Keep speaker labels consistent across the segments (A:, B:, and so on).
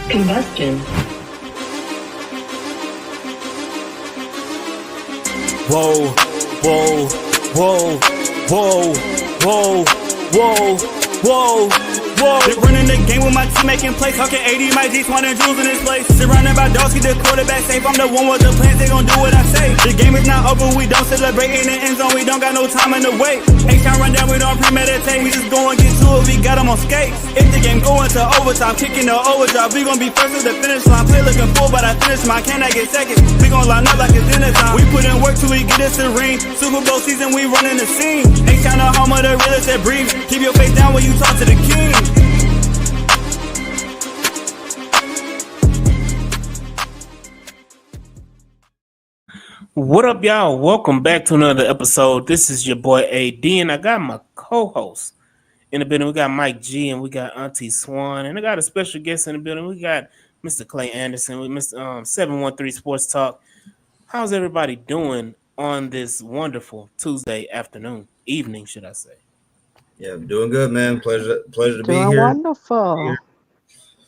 A: Combustion.
B: Whoa, whoa, whoa, whoa, whoa, whoa, whoa, whoa. Been running the game with my team making plays. Talking 80, my G, Swan and Jules in this place. Surrounded by dogs, keep the quarterback safe. I'm the one with the plans, they gon' do what I say. The game is not over, we don't celebrate in the end zone. We don't got no time in the wait. H-Town run down, we don't premeditate. We just go and get to it, we got them on skates. If the game going to overtime, kicking the overdrive, we gon' be first to the finish line. Play looking full, but I finish mine. Can I get second? We gon' line up like it's dinner time. We put in work till we get us a ring. Super Bowl season, we running the scene. H-Town the home of the realest that breathe. Keep your face down when you talk to the king. What up, y'all? Welcome back to another episode. This is your boy AD, and I got my co-host in the building. We got Mike G, and we got Auntie Swan, and I got a special guest in the building. We got Mr. Clay Anderson with Mr. 713 Sports Talk. How's everybody doing on this wonderful Tuesday evening, should I say?
C: Yeah, I'm doing good, man. Pleasure to be
D: Doing
C: here.
D: wonderful.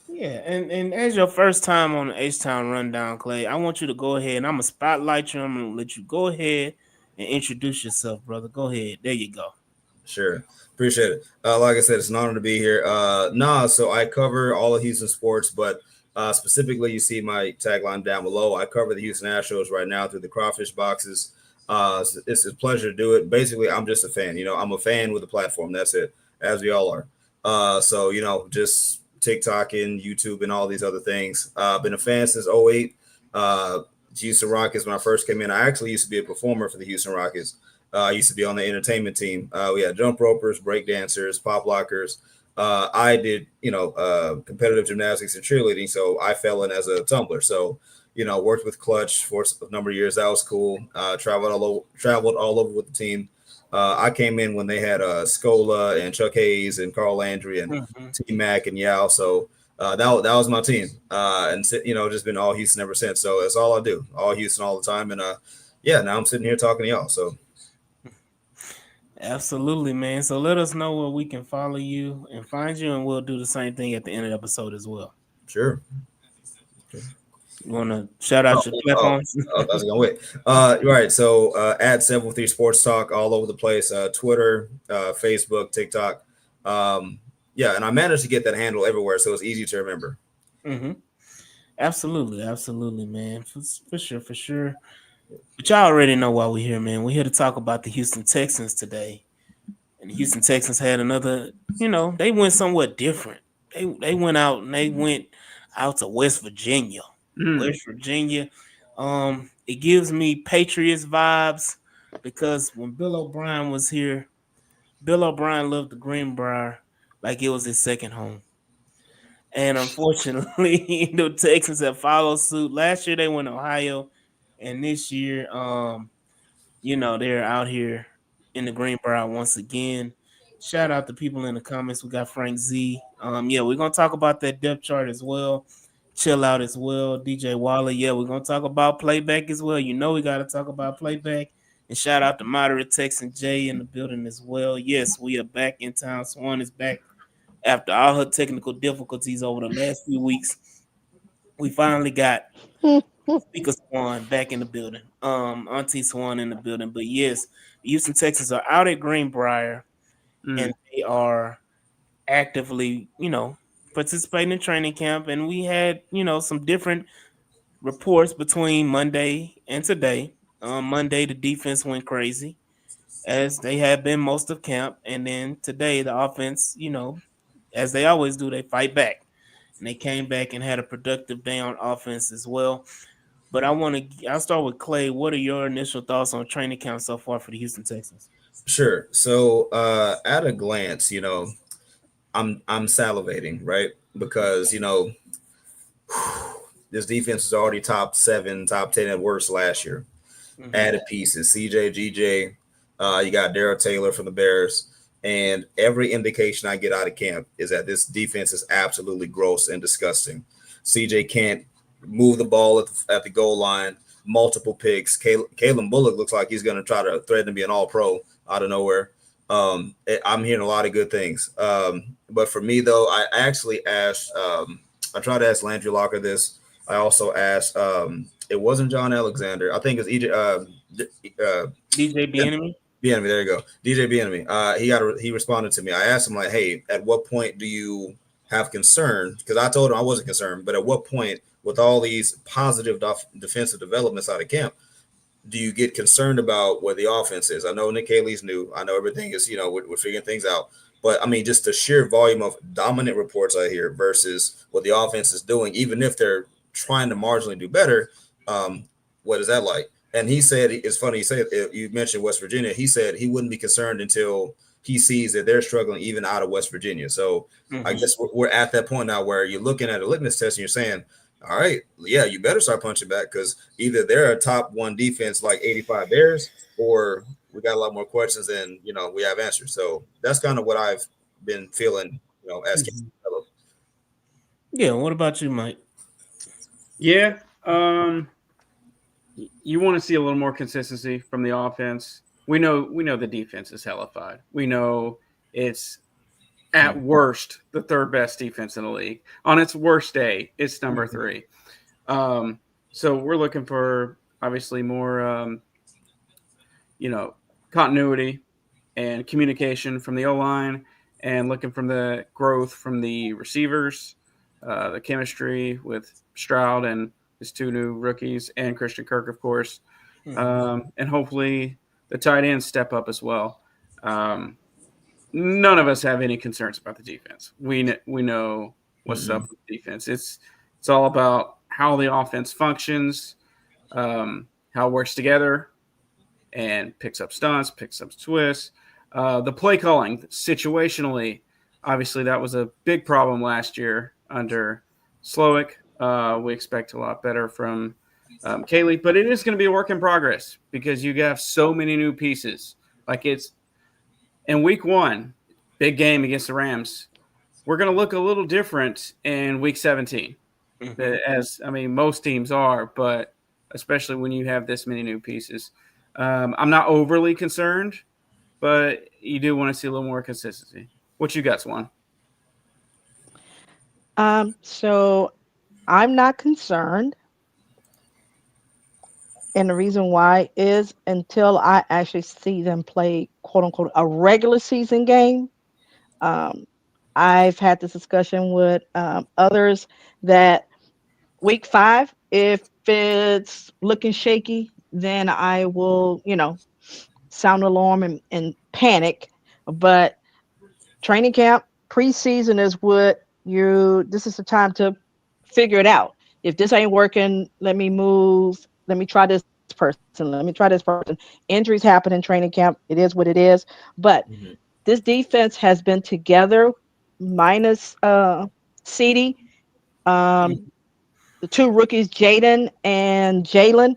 B: Yeah, and as your first time on the H-Town Rundown, Clay, I want you to go ahead, and I'm going to spotlight you. I'm going to let you go ahead and introduce yourself, brother. Go ahead. There you go.
C: Sure. Appreciate it. Like I said, it's an honor to be here. So I cover all of Houston sports, but specifically, you see my tagline down below. I cover the Houston Astros right now through the Crawfish Boxes. It's a pleasure to do it. Basically, I'm just a fan. I'm a fan with a platform. That's it, as we all are. Just TikTok and YouTube and all these other things. Been a fan since 2008. Houston Rockets, when I first came in, I actually used to be a performer for the Houston Rockets. I used to be on the entertainment team. We had jump ropers, break dancers, pop lockers. I did, competitive gymnastics and cheerleading, so I fell in as a tumbler. So, worked with Clutch for a number of years. That was cool. Traveled all over with the team. I came in when they had Scola and Chuck Hayes and Carl Landry and T-Mac and Yao. So that was my team. Just been all Houston ever since. So that's all I do, all Houston all the time. And now I'm sitting here talking to y'all. So
B: absolutely, man. So let us know where we can follow you and find you, and we'll do the same thing at the end of the episode as well.
C: Sure.
B: You want to shout out your platforms?
C: I was going to wait. Right. So at 713 Sports Talk all over the place, Twitter, Facebook, TikTok. And I managed to get that handle everywhere, so it's easy to remember.
B: Mm-hmm. Absolutely, man. For sure. But y'all already know why we're here, man. We're here to talk about the Houston Texans today. And the Houston Texans had another, they went somewhat different. They went out to West Virginia. West Virginia. It gives me Patriots vibes because when Bill O'Brien was here, Bill O'Brien loved the Greenbrier like it was his second home. And unfortunately, the Texans have followed suit. Last year they went to Ohio, and this year, they're out here in the Greenbrier once again. Shout out to people in the comments. We got Frank Z. We're gonna talk about that depth chart as well. Chill out as well, DJ Waller. Yeah, we're gonna talk about playback as well. We got to talk about playback. And shout out to Moderate Texan Jay in the building as well. Yes, we are back in town. Swan is back after all her technical difficulties over the last few weeks. We finally got Speaker Swan back in the building. Auntie Swan in the building. But yes, the Houston Texans are out at Greenbrier, and they are actively, participating in training camp, and we had some different reports between Monday and today. Monday the defense went crazy, as they have been most of camp, and then today the offense, as they always do, they fight back, and they came back and had a productive day on offense as well. But I'll start with Clay. What are your initial thoughts on training camp so far for the Houston Texans?
C: Sure. So at a glance, I'm salivating, right? Because, this defense is already top 7, top 10 at worst last year. Added pieces, CJ, GJ, you got Darrell Taylor from the Bears. And every indication I get out of camp is that this defense is absolutely gross and disgusting. CJ can't move the ball at the goal line, multiple picks. Kalen Bullock looks like he's going to try to threaten to be an all-pro out of nowhere. I'm hearing a lot of good things. But for me, though, I actually asked I tried to ask Landry Locker this. I also asked. It wasn't John Alexander. I think it's EJ.
B: DJ Enemy.
C: Enemy. There you go. DJ Enemy. He responded to me. I asked him like, hey, at what point do you have concern? Because I told him I wasn't concerned, but at what point, with all these positive defensive developments out of camp, do you get concerned about where the offense is? I know Nick Haley's new. I know everything is, we're figuring things out. But I mean, just the sheer volume of dominant reports I hear versus what the offense is doing, even if they're trying to marginally do better, what is that like? And he said, it's funny, he said, you mentioned West Virginia. He said he wouldn't be concerned until he sees that they're struggling even out of West Virginia. So I guess we're at that point now where you're looking at a litmus test and you're saying, all right, yeah, you better start punching back because either they're a top one defense like 85 Bears, or we got a lot more questions than we have answers. So that's kind of what I've been feeling, as
B: Yeah. What about you, Mike?
A: Yeah. You want to see a little more consistency from the offense. We know the defense is hellified. We know it's at worst the third best defense in the league. On its worst day, it's number 3. So we're looking for obviously more, continuity and communication from the O-line, and looking from the growth from the receivers, the chemistry with Stroud and his 2 new rookies, and Christian Kirk, of course, and hopefully the tight ends step up as well. None of us have any concerns about the defense. We know what's up with the defense. It's all about how the offense functions, how it works together, and picks up stunts, picks up twists. The play calling situationally, obviously that was a big problem last year under Slowick. We expect a lot better from Kaylee, but it is going to be a work in progress because you have so many new pieces. Like, it's in week 1, big game against the Rams. We're going to look a little different in week 17, as I mean most teams are, but especially when you have this many new pieces. I'm not overly concerned, but you do want to see a little more consistency. What you got, Swan?
D: So I'm not concerned. And the reason why is until I actually see them play, quote unquote, a regular season game. Um, I've had this discussion with others that week 5, if it's looking shaky, then I will, sound alarm and panic. But training camp, preseason is this is the time to figure it out. If this ain't working, let me move. Let me try this person. Let me try this person. Injuries happen in training camp. It is what it is. But this defense has been together, minus CD, the 2 rookies, Jaden and Jalen.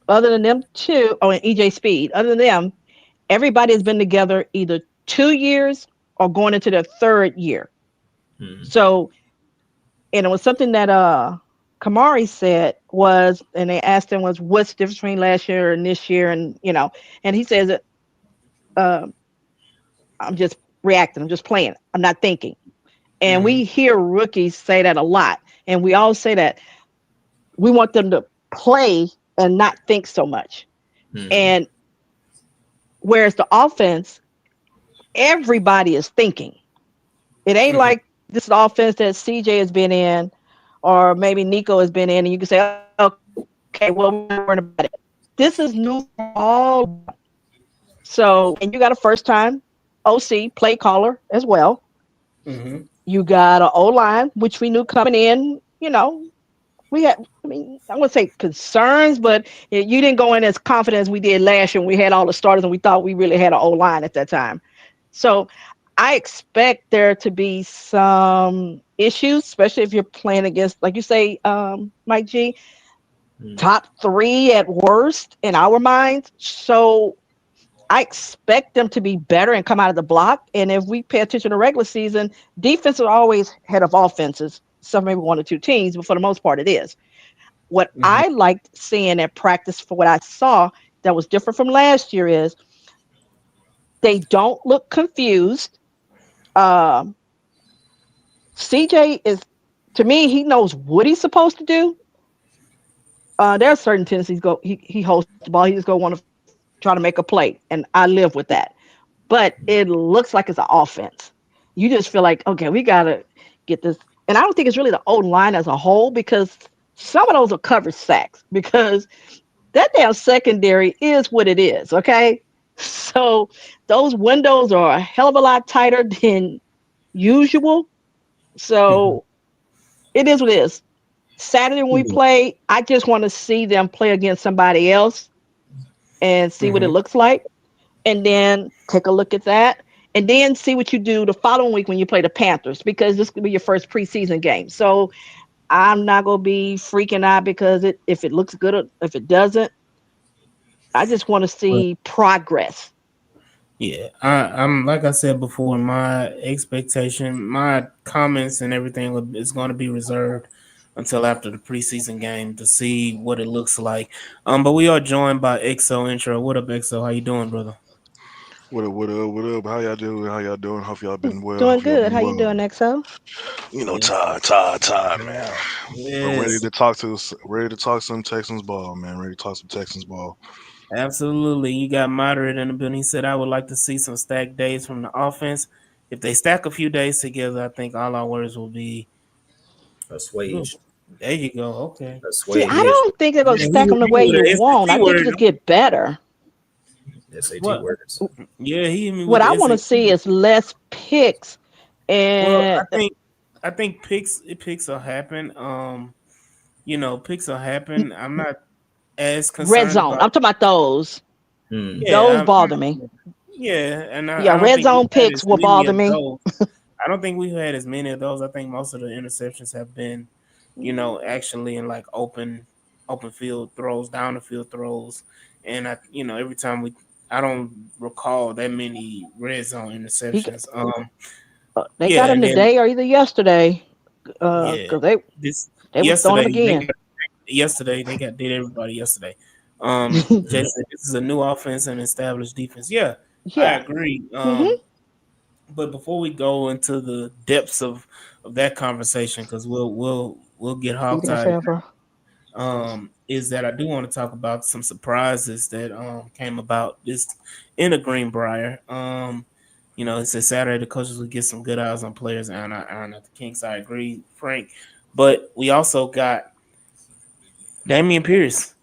D: Other than them two, and EJ Speed. Other than them, everybody has been together either 2 years or going into their 3rd year. So, and it was something that Kamari said was, and they asked him was, what's the difference between last year and this year, and and he says that uh, I'm just reacting, I'm just playing, I'm not thinking. And we hear rookies say that a lot, and we all say that we want them to play and not think so much. And whereas the offense, everybody is thinking. It ain't like this offense that CJ has been in, or maybe Nico has been in, and you can say, okay, well, we're not worrying about it. This is new for all. So, and you got a first time OC play caller as well. You got an O line, which we knew coming in, we had, I mean, I wouldn't say concerns, but you didn't go in as confident as we did last year when we had all the starters and we thought we really had an O line at that time. So I expect there to be some issues, especially if you're playing against, like you say, Mike G, top 3 at worst in our minds. So I expect them to be better and come out of the block. And if we pay attention to regular season, defense is always head of offenses. Some maybe 1 or 2 teams, but for the most part, it is. What I liked seeing at practice for what I saw that was different from last year is they don't look confused. CJ is To me, he knows what he's supposed to do. There are certain tendencies go he holds the ball. He just go want to try to make a play, and I live with that. But it looks like it's an offense. You just feel like, okay, we gotta get this. And I don't think it's really the old line as a whole because some of those are covered sacks because that damn secondary is what it is. Okay, so those windows are a hell of a lot tighter than usual. So it is what it is. Saturday when we play, I just want to see them play against somebody else and see what it
B: Mhm.
D: looks like, and then take a look at that, and then see what you do the following week when you play the Panthers because this could be your first preseason game. So I'm not gonna be freaking out because if it looks good or if it doesn't. I just want to see progress.
B: Yeah, I'm like I said before. My expectation, my comments, and everything is going to be reserved until after the preseason game to see what it looks like. But we are joined by XO Intro. What up, XO? How you doing, brother?
E: What up, what up, what up? How y'all doing? How y'all doing? Hope y'all been well.
D: Doing
E: Hope y'all
D: good.
E: been
D: How you
E: well.
D: doing, XO?
B: Yes,
E: Tired, man. But
B: yes,
E: ready to talk some Texans ball, man. Ready to talk some Texans ball.
B: absolutely. You got moderate in the building. He said I would like to see some stacked days from the offense. If they stack a few days together, I think all our words will be good.
C: Assuage.
B: There you go. Okay.
D: See, I
C: Assuage.
D: don't think they're gonna
B: Yeah,
D: stack them the
B: he
D: way
B: with
D: you
B: a
D: want. I
B: SAT
D: think you
B: word.
D: just get better.
C: SAT
B: What?
C: words.
B: Yeah, he hit me
D: What
B: with
D: I
B: the
D: want to
B: SAT.
D: see is less picks
B: Well,
D: and
B: I think picks will happen. Picks will happen. I'm not as
D: red
B: concerned
D: zone.
B: about.
D: I'm talking about those.
C: Hmm.
D: Those
B: Yeah,
D: bother me.
B: yeah, and
D: Yeah,
B: I don't
D: red
B: think we've
D: zone
B: had
D: picks
B: as
D: will
B: many
D: bother
B: of
D: me.
B: those. I don't think we've had as many of those. I think most of the interceptions have been, actually in like open field throws, down the field throws, and every time I don't recall that many red zone
D: He,
B: interceptions.
D: they got
B: Yeah,
D: him
B: and then
D: today or either yesterday.
B: yeah,
D: Because
B: this
D: they was throwing them
B: they
D: again.
B: got yesterday they got did everybody yesterday. Jason, this is a new offense and established defense. Yeah, I
D: Yeah.
B: agree.
D: Hmm.
B: But before we go into the depths of that conversation, because we'll get
D: Speaking of
B: hogtied,
D: favor.
B: is that I do want to talk about some surprises that came about this in the Greenbrier. It's a Saturday. The coaches would get some good eyes on players, and I at the Kings. I agree, Frank. But we also got Damian Pierce.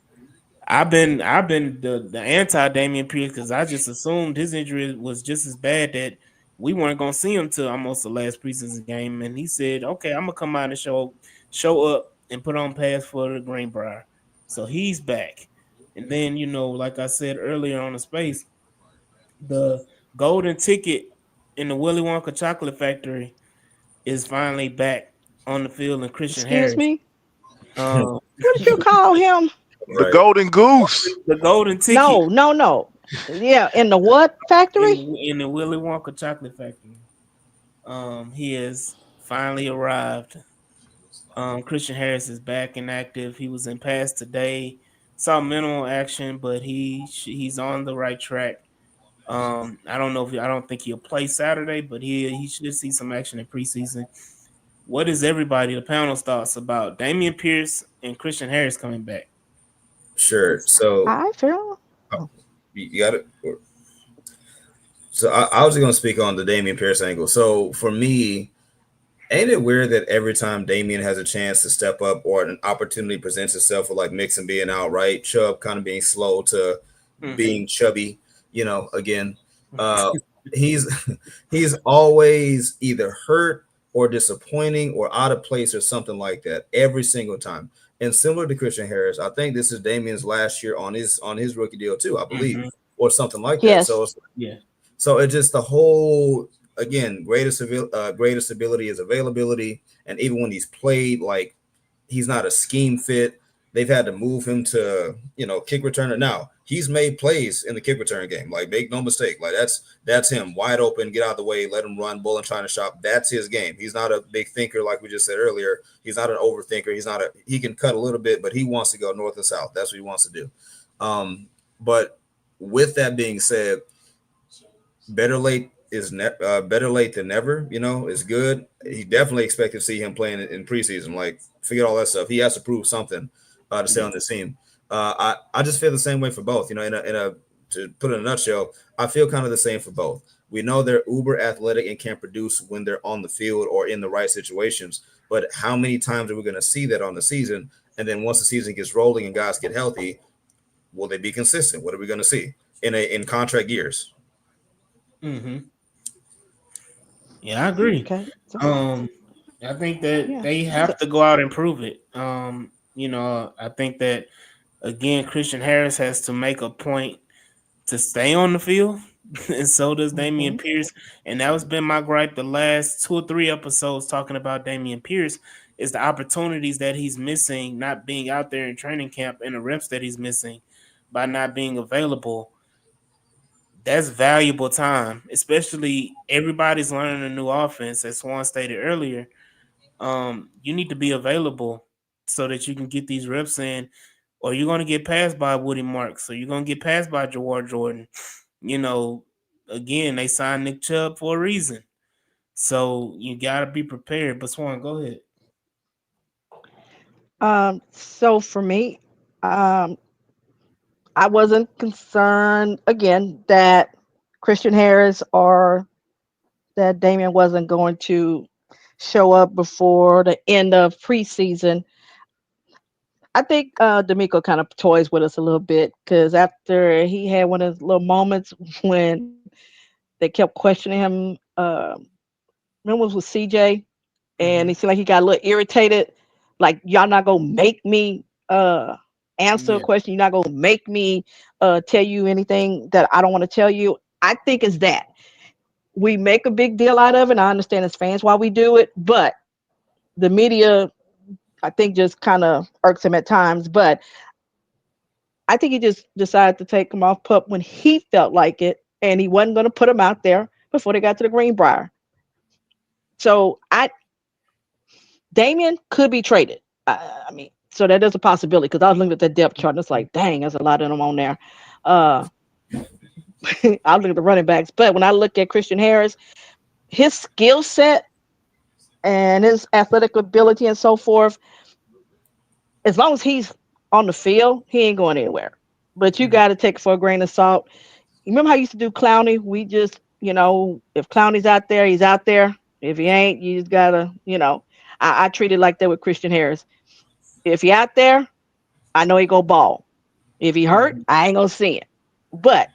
B: I've been the anti Damian Pierce because I just assumed his injury was just as bad that we weren't gonna see him till almost the last preseason game, and he said, "Okay, I'm gonna come out and show up and put on pass for the Greenbrier." So he's back, and then like I said earlier on the space, the golden ticket in the Willy Wonka chocolate factory is finally back on the field, and Christian
D: Excuse
B: Harris.
D: me.
B: Um,
D: What did you call him?
E: The
C: Right.
E: Golden Goose.
B: the golden ticket
D: No, no, no. Yeah, in the what factory?
B: in the Willy Wonka chocolate factory. He has finally arrived. Christian Harris is back and active. He was in pass today. Saw minimal action, but he's on the right track. I don't think he'll play Saturday, but he should see some action in preseason. What is everybody the panel's thoughts about Damian Pierce and Christian Harris coming back?
C: Sure. So
D: I feel.
C: uh, you got it. So I was going to speak on the Damian Pierce angle. So for me, ain't it weird that every time Damian has a chance to step up or an opportunity presents itself with like Mixon being out, right? Chubb kind of being slow to
B: Mm-hmm.
C: being chubby, again. Uh he's he's always either hurt or disappointing or out of place or something like that every single time. And similar to Christian Harris, I think this is Damian's last year on his rookie deal too, I believe,
B: Mm-hmm.
C: or something like that.
D: Yes.
C: So it's just the whole again greatest ability is availability, and even when he's played, like he's not a scheme fit. They've had to move him to kick returner. Now he's made plays in the kick return game. Like make no mistake, like that's him wide open. Get out of the way, let him run, bull and trying to shop. That's his game. He's not a big thinker like we just said earlier. He's not an overthinker. He can cut a little bit, but he wants to go north and south. That's what he wants to do. But with that being said, better late than never. Is good. he definitely expected to see him playing in preseason. Like, forget all that stuff. He has to prove something to stay on this team. I just feel the same way for both. You know, in a to put it in a nutshell, I feel kind of the same for both. We know they're uber athletic and can produce when they're on the field or in the right situations. But how many times are we going to see that on the season? And then once the season gets rolling and guys get healthy, will they be consistent? What are we going to see in contract years?
B: Mm-hmm. Yeah, I agree.
D: Okay. So
B: I think that
D: yeah.
B: they
D: So,
B: have to go out and prove it. I think that again, Christian Harris has to make a point to stay on the field, and so does Damian
D: mhm.
B: Pierce. And that has been my gripe the last 2 or 3 episodes talking about Damian Pierce is the opportunities that he's missing, not being out there in training camp, and the reps that he's missing by not being available. That's valuable time, especially everybody's learning a new offense, as Swan stated earlier. You need to be available so that you can get these reps in, or you're going to get passed by Woody Marks, or you're going to get passed by Jawar Jordan. You know, again, they signed Nick Chubb for a reason. So you got to be prepared. But Swan, go ahead.
D: So for me, um, I wasn't concerned again that Christian Harris or that Damian wasn't going to show up before the end of preseason. I think D'Amico kind of toys with us a little bit because after he had one of those little moments when they kept questioning him, remember it was with CJ, and
B: Mm-hmm.
D: he seemed like he got a little irritated. Like y'all not gonna make me answer a
B: Yeah.
D: question. You're not gonna make me tell you anything that I don't want to tell you. I think it's that we make a big deal out of it. And I understand as fans why we do it, but the media, I think, just kind of irks him at times. But I think he just decided to take him off pup when he felt like it, and he wasn't going to put him out there before they got to the Greenbrier. So Damien could be traded. I mean, so that is a possibility because I was looking at that depth chart and it's like, dang, there's a lot of them on there. Uh, I look at the running backs, but when I look at Christian Harris, his skill set and his athletic ability and so forth, as long as he's on the field, he ain't going anywhere. But you got to take it for a grain of salt. You remember how I used to do Clowney? We just, if Clowney's out there, he's out there. If he ain't, you just gotta, I treat it like that with Christian Harris. If he out there, I know he go ball. If he hurt,
B: Mm-hmm.
D: I ain't gonna see it. But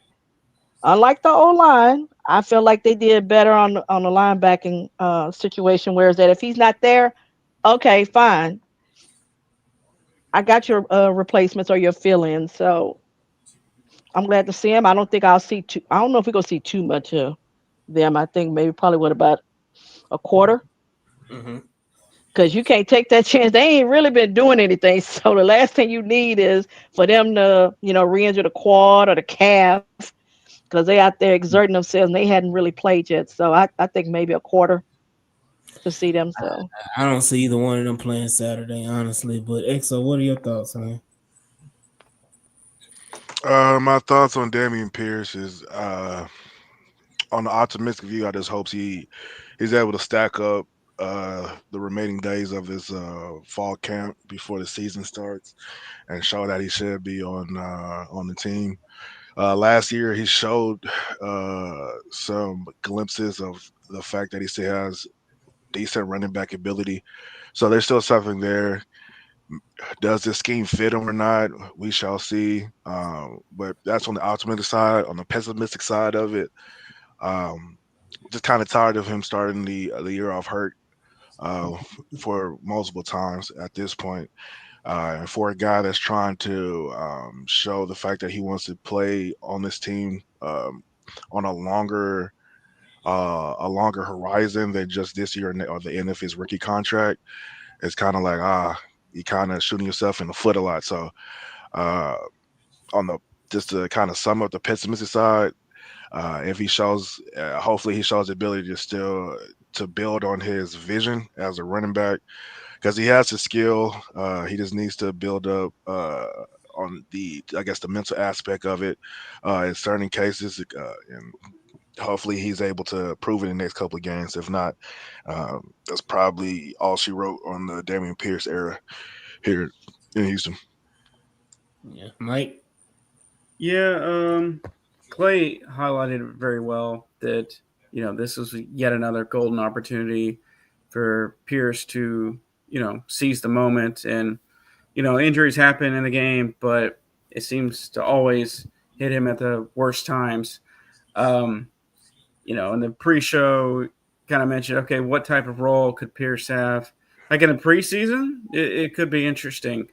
D: unlike the O line, I feel like they did better on the linebacking situation. Whereas that if he's not there, okay, fine. I got your replacements or your fill-ins. So I'm glad to see him. I don't think I'll see too. I don't know if we're gonna see too much of them. I think maybe probably what about a quarter
B: Mm-hmm.
D: because you can't take that chance. They ain't really been doing anything. So the last thing you need is for them to, re-injure the quad or the calf because they out there exerting themselves and they hadn't really played yet. So I think maybe a quarter to see them. So
B: I don't see either one of them playing Saturday, honestly. But EXO, what are your thoughts, man?
E: My thoughts on Damian Pierce is on the optimistic view. I just hope he's able to stack up the remaining days of his fall camp before the season starts and show that he should be on the team. Last year, he showed some glimpses of the fact that he still has decent running back ability. So there's still something there. Does this scheme fit him or not? We shall see. But that's on the optimistic side. On the pessimistic side of it, um, just kind of tired of him starting the year off hurt uh, for multiple times at this point. And for a guy that's trying to show the fact that he wants to play on this team on a longer horizon than just this year or the end of his rookie contract, it's kind of like you kind of shooting yourself in the foot a lot. So uh, on the just to kind of sum up the pessimistic side, if he shows, hopefully he shows the ability to still to build on his vision as a running back because he has the skill. He just needs to build up on I guess, the mental aspect of it in certain cases. And hopefully he's able to prove it in the next couple of games. If not, that's probably all she wrote on the Damian Pierce era here in Houston.
B: Yeah, Mike.
A: Yeah, Clay highlighted it very well that this was yet another golden opportunity for Pierce to seize the moment, and injuries happen in the game, but it seems to always hit him at the worst times. Um, in the pre-show, kind of mentioned, okay, what type of role could Pierce have? Like in the preseason, it could be interesting.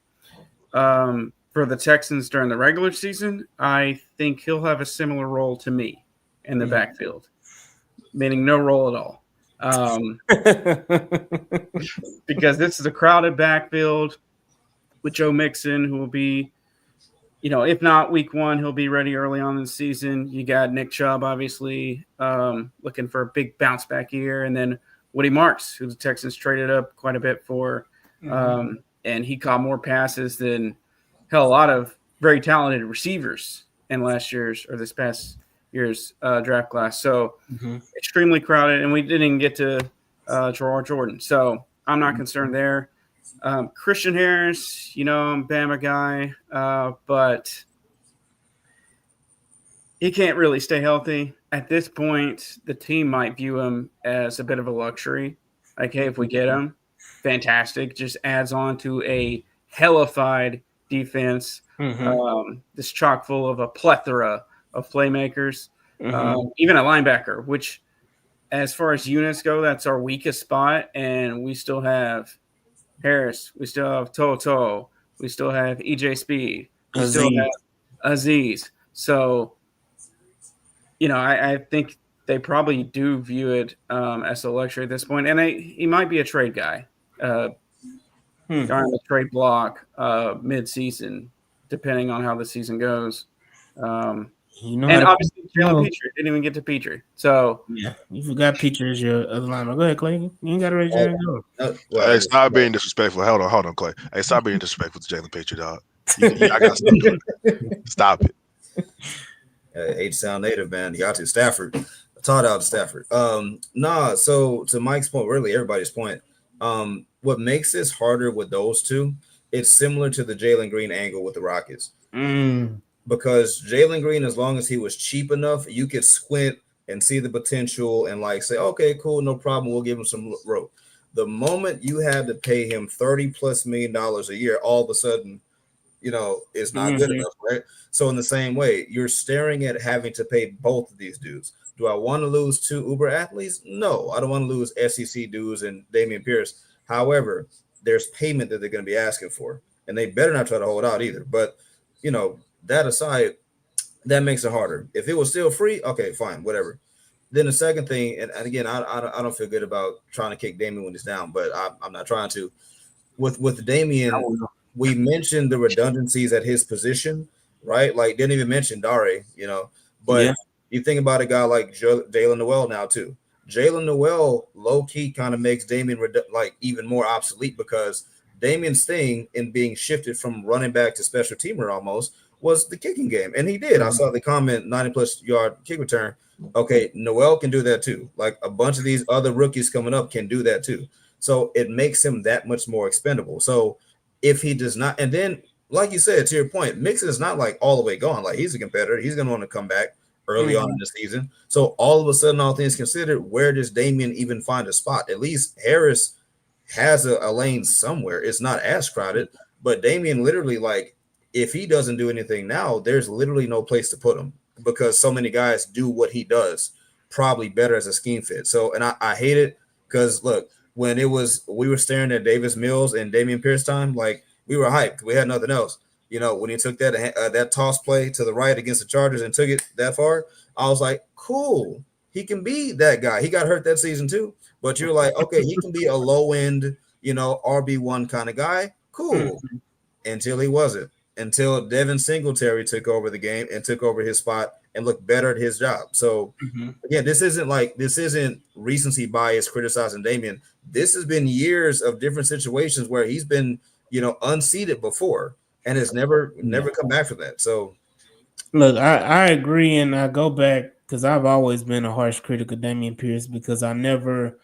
A: For the Texans during the regular season, I think he'll have a similar role to me in the backfield, meaning no role at all. Because this is a crowded backfield with Joe Mixon, who will be, if not week one, he'll be ready early on in the season. You got Nick Chubb, obviously, looking for a big bounce back year. And then Woody Marks, who the Texans traded up quite a bit for. And he caught more passes than, hell, a lot of very talented receivers in this past year's draft class. So extremely crowded. And we didn't even get to Gerard Jordan. So I'm not concerned there. Christian Harris, I'm a Bama guy, but he can't really stay healthy. At this point, the team might view him as a bit of a luxury. Like, hey, if we get him, fantastic. Just adds on to a hellified defense. This chock full of a plethora of playmakers, even a linebacker, which, as far as units go, that's our weakest spot. And we still have Harris, we still have Toto, we still have EJ Speed, we still have Aziz. So, I think they probably do view it as a luxury at this point. And he might be a trade guy, on the trade block mid-season, depending on how the season goes. And obviously, Jalen Petrie didn't even get to Petrie. So
B: yeah, you forgot Petrie as your other lineman. Go ahead, Clay. You ain't got to raise your hand.
E: Hey, stop being disrespectful. Hold on, Clay. Hey, stop being disrespectful to Jalen Petrie, dog. I got to stop it.
C: H-Sound native, man. You got to Stafford. I taught out to Stafford. So to Mike's point, really everybody's point, what makes this harder with those two, it's similar to the Jalen Green angle with the Rockets. Because Jalen Green, as long as he was cheap enough, you could squint and see the potential and say, okay, cool, no problem. We'll give him some rope. The moment you had to pay him $30+ million a year, all of a sudden, it's not good enough, right? So in the same way, you're staring at having to pay both of these dudes. Do I want to lose two Uber athletes? No, I don't want to lose SEC dudes and Damian Pierce. However, there's payment that they're going to be asking for, and they better not try to hold out either. But, that aside, that makes it harder. If it was still free, okay, fine, whatever. Then the second thing, and again, I don't feel good about trying to kick Damian when he's down, but I'm not trying to. With Damian, we mentioned the redundancies at his position, right? Like, didn't even mention Dare, But you think about a guy like Jalen Noel now too. Jalen Noel low-key kind of makes Damian even more obsolete, because Damian's thing in being shifted from running back to special teamer almost was the kicking game. And he did. I saw the comment, 90+ yard kick return. Okay, Noel can do that too. Like, a bunch of these other rookies coming up can do that too. So it makes him that much more expendable. So if he does not, and then, like you said, to your point, Mixon is not all the way gone. Like, he's a competitor. He's going to want to come back early on in the season. So all of a sudden, all things considered, where does Damian even find a spot? At least Harris has a lane somewhere. It's not as crowded, but Damian literally, if he doesn't do anything now, there's literally no place to put him, because so many guys do what he does probably better as a scheme fit. So, and I hate it, because look, when we were staring at Davis Mills and Damian Pierce time, we were hyped. We had nothing else. When he took that toss play to the right against the Chargers and took it that far, I was like, cool. He can be that guy. He got hurt that season too, but you're like, okay, he can be a low end, RB1 kind of guy. Cool. Until he wasn't. Until Devin Singletary took over the game and took over his spot and looked better at his job. So again, this isn't recency bias criticizing Damian. This has been years of different situations where he's been, unseated before and has never come back from that. So
B: look, I agree, and I go back because I've always been a harsh critic of Damian Pierce because I never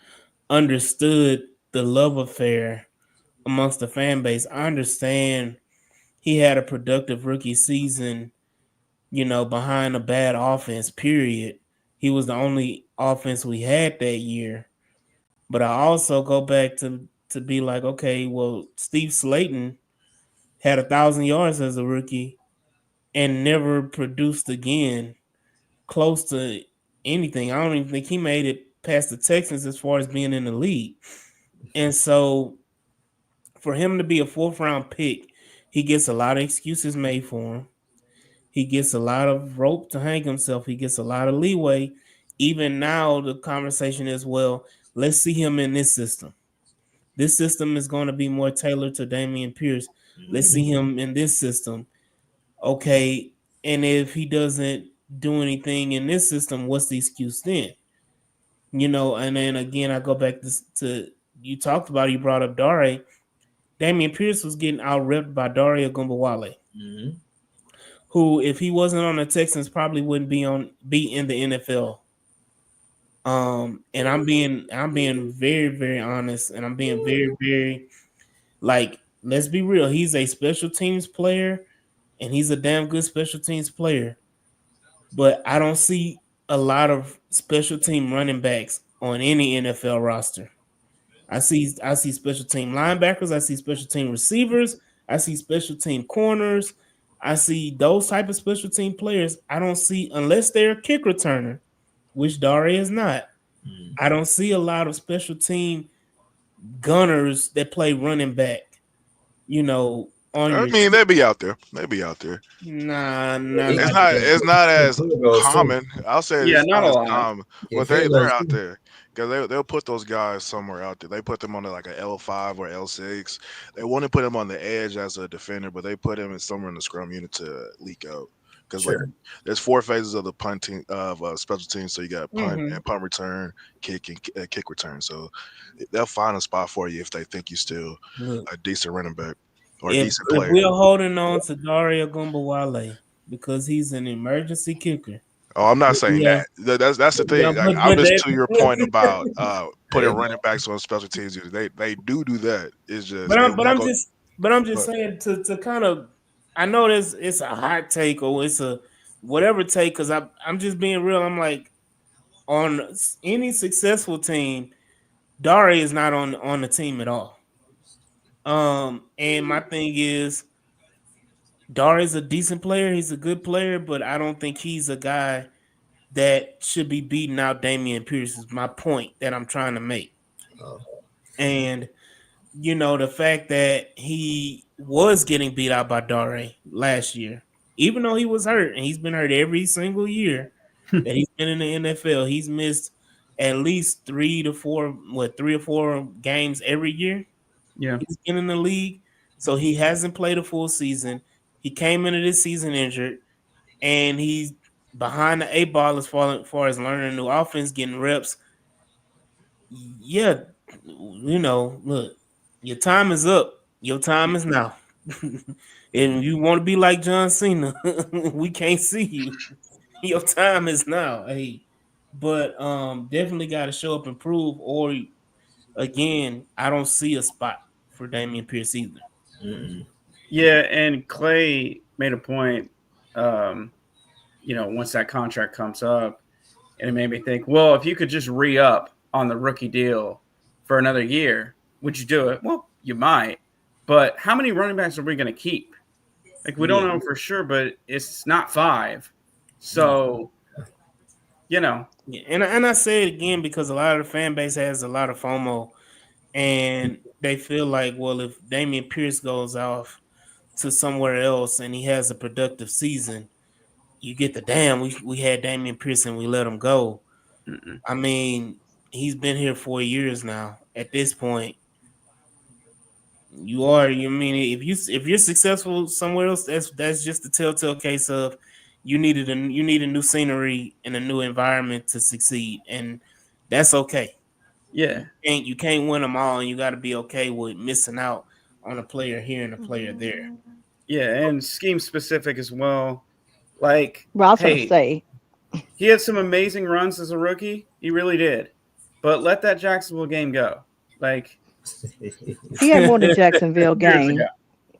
B: understood the love affair amongst the fan base. I understand he had a productive rookie season, behind a bad offense, period. He was the only offense we had that year. But I also go back to be like, okay, well, Steve Slayton had 1,000 yards as a rookie and never produced again close to anything. I don't even think he made it past the Texans as far as being in the league. And so for him to be a fourth round pick, he gets a lot of excuses made for him. He gets a lot of rope to hang himself. He gets a lot of leeway. Even now, the conversation is, well, let's see him in this system. This system is going to be more tailored to Damian Pierce. Let's see him in this system. Okay. And if he doesn't do anything in this system, what's the excuse then? And then again, I go back to you talked about, you brought up Dare. Damian Pierce was getting out ripped by Dario Gumbawale, who, if he wasn't on the Texans, probably wouldn't be in the NFL. And I'm being very, very honest, and I'm being very, very, like, let's be real. He's a special teams player, and he's a damn good special teams player. But I don't see a lot of special team running backs on any NFL roster. I see special team linebackers, I see special team receivers, I see special team corners, I see those type of special team players. I don't see, unless they're a kick returner, which Dare is not. I don't see a lot of special team gunners that play running back. On
E: I
B: your
E: mean, they be out there. They be out there.
B: nah,
E: It's
B: not
E: not.
B: yet.
E: It's not as
C: Goes too.
E: common. I'll say
A: Yeah,
E: it's
A: not
E: not
A: a
E: as
A: lot.
E: common,
C: Yeah,
E: but
C: field
E: they're
C: goes
E: out
C: too.
E: there because they'll put those guys somewhere out there. They put them on like a L5 or L6. They want to put him on the edge as a defender, but they put him in somewhere in the scrum unit to leak out. Because like
C: Sure.
E: there's four phases of the punting of special teams. So you got punt
B: Mhm.
E: and punt return, kick and kick return. So they'll find a spot for you if they think you still
B: Look,
E: a decent running back or a
B: if
E: decent
B: if
E: player.
B: we're holding on to Dario Gumbawale because he's an emergency kicker,
E: Oh, I'm not saying
B: yeah,
E: that. That's the
B: yeah,
E: thing. Like, I'm
B: but
E: just
B: that,
E: to your point about putting
C: Hey,
E: running backs on special teams. They do that. It's just
B: but
E: they
B: I'm but
E: want
B: I'm
E: to go.
B: just but I'm just
E: But
B: saying to kind of, I know it's a hot take or it's a whatever take, because I'm just being real. I'm like, on any successful team, Dare is not on the team at all. And my thing is, Dar is a decent player. He's a good player, but I don't think he's a guy that should be beating out Damian Pierce. Is my point that I'm trying to make.
C: oh,
B: And the fact that he was getting beat out by Dare last year, even though he was hurt, and he's been hurt every single year that he's been in the NFL, he's missed at least 3 or 4 games every year
A: Yeah.
B: he's been in the league. So he hasn't played a full season. He came into this season injured, and he's behind the 8 ball as far as learning a new offense, getting reps. Yeah, look, your time is up. Your time is now. And you want to be like John Cena, we can't see you. Your time is now. Hey, but definitely got to show up and prove. Or again, I don't see a spot for Damian Pierce either.
A: Yeah, and Clay made a point. Um, once that contract comes up, and it made me think, well, if you could just re up on the rookie deal for another year, would you do it? Well, you might, but how many running backs are we going to keep? Like, we don't
B: Yeah,
A: know for sure, but it's not five.
B: no.
A: So, you know,
B: Yeah, and I say it again because a lot of the fan base has a lot of FOMO, and they feel like, well, if Damian Pierce goes off to somewhere else and he has a productive season, you get the damn. We had Damian Pierce and we let him go.
A: mm-mm.
B: I mean, he's been here 4 years now. At this point, you are. You mean if you're successful somewhere else, that's just the telltale case of you need a new scenery and a new environment to succeed, and that's okay.
A: Yeah.
B: You can't win them all, and you got to be okay with missing out on a player here and a player there.
A: Yeah, and scheme specific as well. Like,
D: Well, I was going to
A: hey,
D: say,
A: He had some amazing runs as a rookie. He really did. But let that Jacksonville game go. Like
D: He had more than Jacksonville
A: years ago.
D: game.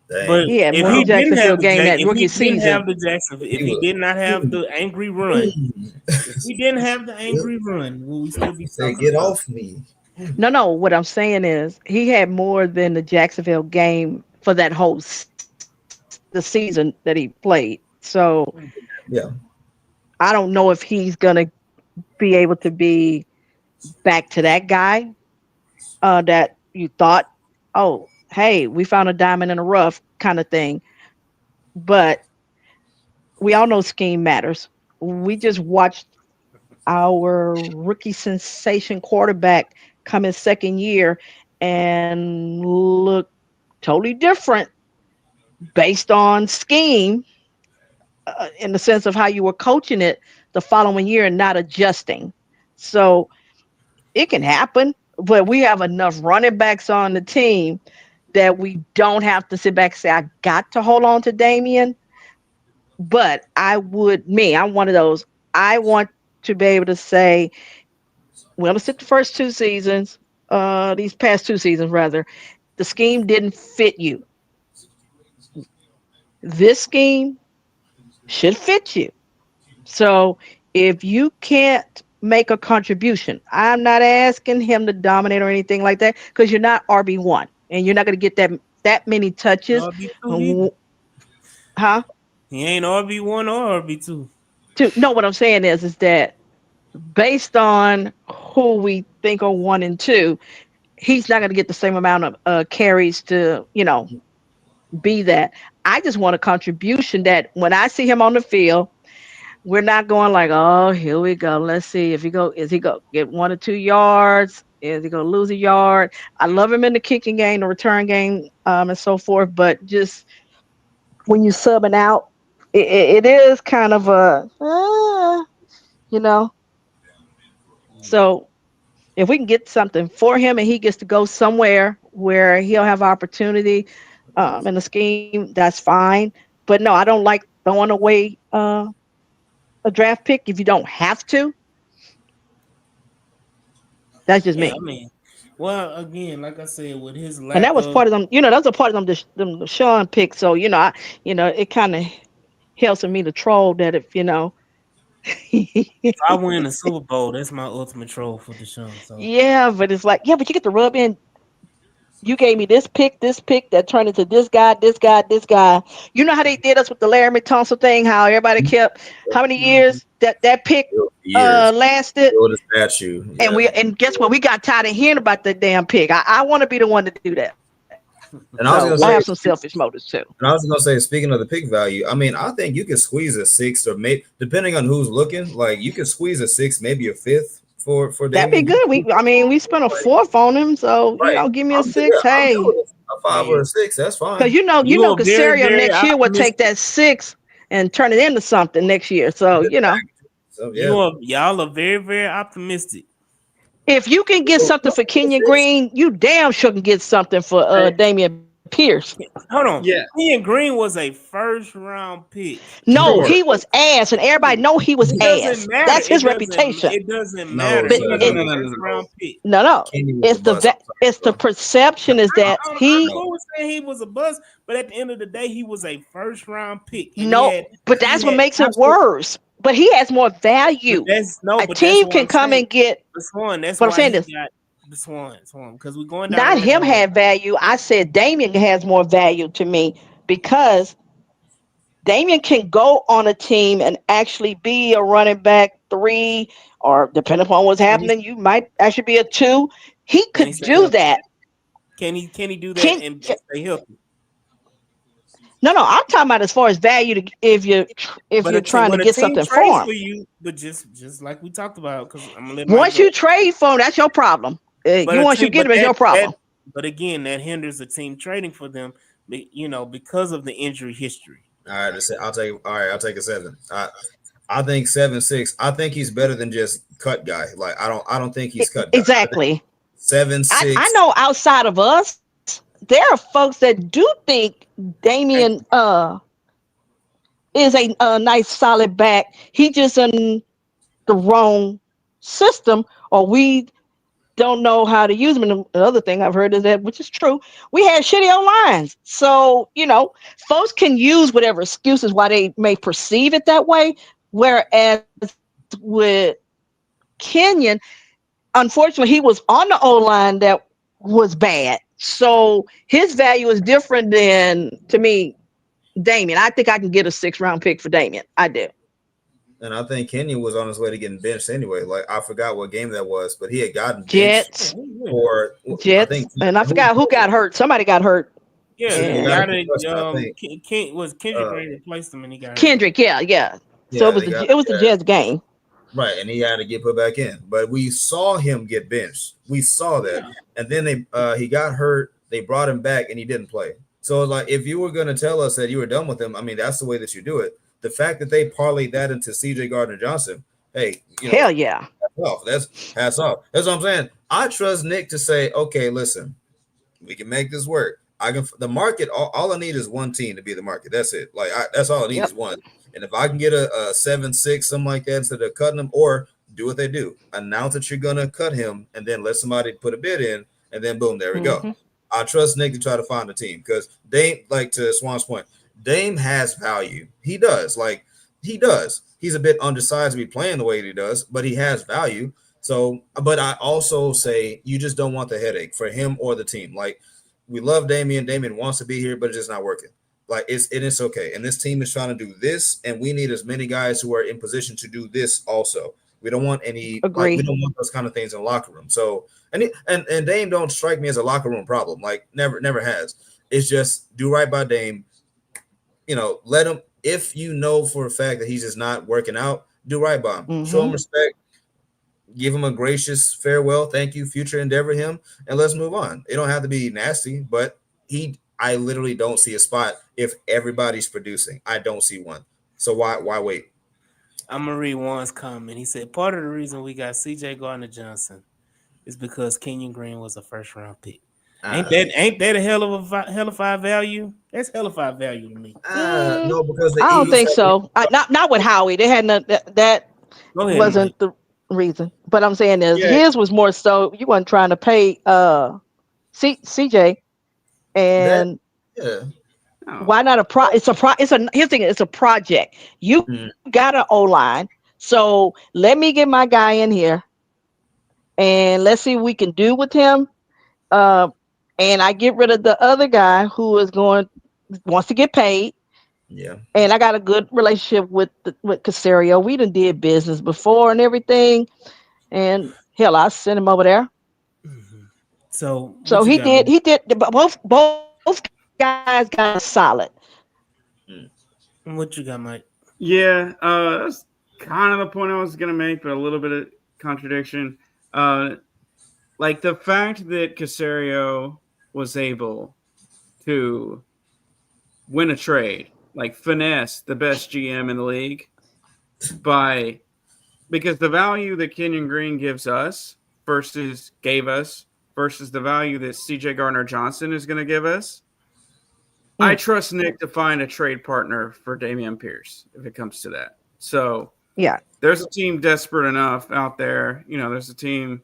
B: But
C: Dang.
D: He had
B: if
D: more
B: he
D: than
B: didn't
D: Jacksonville
B: have the
D: game that
B: if he
D: rookie
B: didn't have
D: season.
B: the Jacksonville, if
C: He
B: he
C: was-
B: did not have the angry run, if he didn't have the angry run, will we still be
C: He said,
B: talking
C: "Get
B: about?
C: off me."
D: No. What I'm saying is he had more than the Jacksonville game for that whole the season that he played. So
C: Yeah.
D: I don't know if he's gonna be able to be back to that guy that you thought, oh, hey, we found a diamond in the rough kind of thing. But we all know scheme matters. We just watched our rookie sensation quarterback come his second year and look totally different based on scheme in the sense of how you were coaching it the following year and not adjusting. So it can happen, but we have enough running backs on the team that we don't have to sit back and say, I got to hold on to Damien. But I'm one of those. I want to be able to say, we understood the first two seasons, these past two seasons rather, the scheme didn't fit you. This scheme should fit you. So if you can't make a contribution, I'm not asking him to dominate or anything like that because you're not RB1 and you're not going to get that many touches.
B: RB2 either.
D: Huh?
B: He ain't RB1 or RB2.
D: No, what I'm saying is that based on who we think are one and two, he's not going to get the same amount of carries to, be that. I just want a contribution that when I see him on the field, we're not going like, oh, here we go. Let's see if is he go get 1 or 2 yards? Is he gonna lose a yard? I love him in the kicking game, the return game, and so forth. But just when you subbing out, it is kind of you know. So if we can get something for him and he gets to go somewhere where he'll have opportunity in the scheme, that's fine. But no, I don't like throwing away a draft pick if you don't have to. That's just
B: Yeah, I
D: me.
B: mean, well, again, like I said, with his
D: And
B: lack
D: that was
B: of,
D: part of them. That was a part of them Sean picks. So it kind of helps me to troll that if
B: if I win the Super Bowl, that's my ultimate troll for Deshaun. So
D: yeah, but it's like yeah, but you get to rub in. You gave me this pick that turned into this guy, this guy, this guy. You know how they did us with the Larry Tunsil thing? How everybody kept how many
B: mhm.
D: years that pick
C: Years.
D: lasted?
C: Build a statue.
D: And
C: Yeah.
D: guess what? We got tired of hearing about that damn pick. I want to be the one to do that.
C: And I was
D: So
C: gonna
D: I
C: say,
D: have some selfish motives too.
C: speaking of the pick value, I mean, I think you could squeeze a sixth or maybe depending on who's looking, like you could squeeze a sixth, maybe a fifth for
D: That'd be
C: Damien.
D: good. We spent a fourth on him, so
C: Right.
D: give me a six.
C: I'm good
D: Hey,
C: with a five or
B: Hey,
C: a six. That's
D: because
C: fine.
B: you are very,
D: Casario
B: very
D: next year would take
B: optimistic.
D: that six and turn it into something next year. So
C: So yeah.
B: Y'all are very, very optimistic.
D: if you can get something for Kenyon Green, you damn sure can get something for Damian Pierce.
B: Hold on,
A: Yeah,
B: Ian Green was a first round pick.
D: No,
A: sure.
D: he was ass, and everybody know he was
B: It doesn't
D: ass.
B: matter.
D: That's his reputation.
B: It doesn't
C: No,
B: matter.
D: But
B: He
C: sir,
B: was a
D: it,
A: No, no, no,
B: first
A: no, no.
B: round pick.
D: no,
C: Kenny was a bust. I'm sorry,
D: it's the
C: bro.
D: perception is that
B: I'm
D: he
C: No,
B: cool with saying he was a bust, but at the end of the day, he was a first round pick, and
D: no, but
B: he
D: that's what
B: had
D: makes it
B: absolute.
D: worse. But he has more
B: But
D: value.
B: that's no,
D: A
B: but that's
D: team
B: what
D: can
B: I'm
D: come
B: saying.
D: and get.
B: The Swan. That's
D: But I'm
B: why
D: saying
B: he
D: this.
B: got the Swan, because we're going down the
D: Not
B: rabbit
D: him
B: hole.
D: have value. I said Damien has more value to me because Damien can go on a team and actually be a running back three, or depending upon what's
B: Can he
D: happening, you might actually be a two. He
B: can he
D: could
B: stay
D: do
B: healthy?
D: that.
B: Can he do that
D: Can
B: and stay healthy?
D: no, I'm talking about as far as value to if
B: But
D: you're trying to
B: when a
D: get
B: team
D: something
B: trades
D: for him.
B: for you, but just like we talked about, because I'm gonna let Mike
D: Once
B: go.
D: you trade for him, that's your problem.
B: But
D: You
B: a
D: once you
B: team,
D: get him, it's your
B: that
D: problem.
B: but again, that hinders the team trading for them, because of the injury history.
C: all right, I'll take. All right, I'll take a seven. I think 7-6. I think he's better than just cut guy. Like I don't think he's cut guy. I think
D: Exactly.
C: seven
D: I
C: six.
D: know outside of us, there are folks that do think
B: Thank
D: Damien
B: you.
D: is a nice solid back. He just the wrong system, or we don't know how to use them. And the other thing I've heard is that, which is true, we had shitty lines. So, folks can use whatever excuses why they may perceive it that way. Whereas with Kenyon, unfortunately, he was on the O line that was bad. So his value is different than, to me, Damien. I think I can get a 6th-round pick for Damien. I do.
C: And I think Kenyon was on his way to getting benched anyway. Like, I forgot what game that was, but he had gotten benched
D: Jets,
C: for, I
D: Jets,
C: think,
D: and I forgot who got hurt. Somebody got hurt.
B: Yeah,
C: he
B: he
C: got
B: got
C: a
B: it.
C: concussion, I think.
B: Was Kendrick Green replaced him, and he got hurt.
D: Kendrick, yeah. So
C: Yeah,
D: it was the Jets game.
C: right, and he had to get put back in. But we saw him get benched. We saw that, and then he got hurt. They brought him back, and he didn't play. So, like, if you were going to tell us that you were done with him, I mean, that's the way that you do it. The fact that they parlayed that into C.J. Gardner-Johnson, hey,
D: hell yeah,
C: that's hats off. That's what I'm saying. I trust Nick to say, okay, listen, we can make this work. The market. All I need is one team to be the market. That's it. Like, that's all I need is one. And if I can get a 7-6, something like that, instead of cutting him, or do what they do, announce that you're gonna cut him, and then let somebody put a bid in, and then boom, there we go. I trust Nick to try to find a team, because Dame, like, to Swan's point, Dame has value. He does. Like, he does. He's a bit undersized to be playing the way he does, but he has value. So, but I also say you just don't want the headache for him or the team. Like, we love Damian. Damian wants to be here, but it's just not working. Like, it's okay. And this team is trying to do this, and we need as many guys who are in position to do this also. We don't want any.
D: Agree.
C: We don't want those kind of things in the locker room. So, and Dame don't strike me as a locker room problem. Like, never has. It's just do right by Dame. Let him. If you know for a fact that he's just not working out, do right by him. Show him respect. Give him a gracious farewell. Thank you. Future endeavor him, and let's move on. It don't have to be nasty, but I literally don't see a spot if everybody's producing. I don't see one. So why wait?
B: I'm gonna read Juan's comment. He said part of the reason we got C.J. Gardner-Johnson is because Kenyon Green was a 1st-round pick. Ain't that a hell of a value? That's hell of a value to me.
C: No, because
D: I don't think so. Not with Howie. They had that wasn't the reason. But I'm saying is his was more so you weren't trying to pay CJ, and why not here's the thing, it's a project. You got an O-line, so let me get my guy in here and let's see what we can do with him. And I get rid of the other guy who wants to get paid.
C: Yeah. And
D: I got a good relationship with Casario. We done did business before and everything. And hell, I sent him over there.
B: So
D: he did. Both guys got solid.
B: What you got, Mike?
A: Yeah, that's kind of the point I was gonna make, but a little bit of contradiction. Like the fact that Casario was able to win a trade, like finesse the best GM in the league because the value that Kenyon Green gave us versus the value that CJ Gardner-Johnson is going to give us. I trust Nick to find a trade partner for Dameon Pierce if it comes to that. So there's a team desperate enough out there. There's a team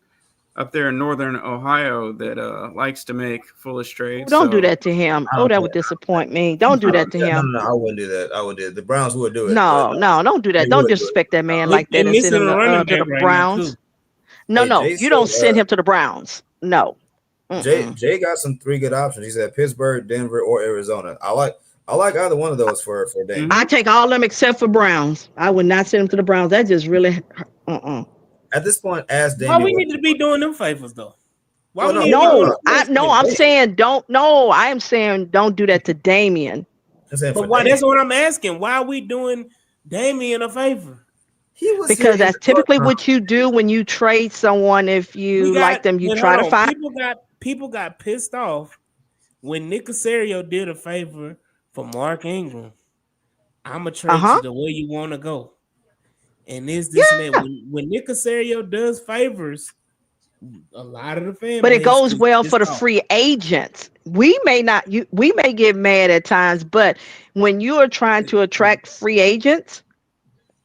A: up there in northern Ohio that likes to make foolish trades.
D: Don't do that to him. That would disappoint me. Don't do that to him.
C: No, I wouldn't do that. I would do it. The Browns would do it.
D: No, don't do that. Don't disrespect that man like that and send him to the Browns. No, you don't send him to the Browns. No.
C: Jay got some 3 good options. He said Pittsburgh, Denver, or Arizona. I like either one of those for Dame.
D: I take all of them except for Browns. I would not send him to the Browns. That just really
C: At this point, ask Dame.
B: Why we need to be doing them favors though?
D: I'm saying don't. No, I am saying don't do that to Damian.
B: But why? That's what I'm asking. Why are we doing Damian a favor?
D: Because that's typically what you do when you trade someone. If you like them, you try to find.
B: People got pissed off when Nick Casario did a favor for Mark Ingram. I'm gonna trade you the way you want to go. And and that. When Nick Casario does favors, a lot of the family.
D: But it goes well for the free agents. We may get mad at times, but when you are trying to attract free agents,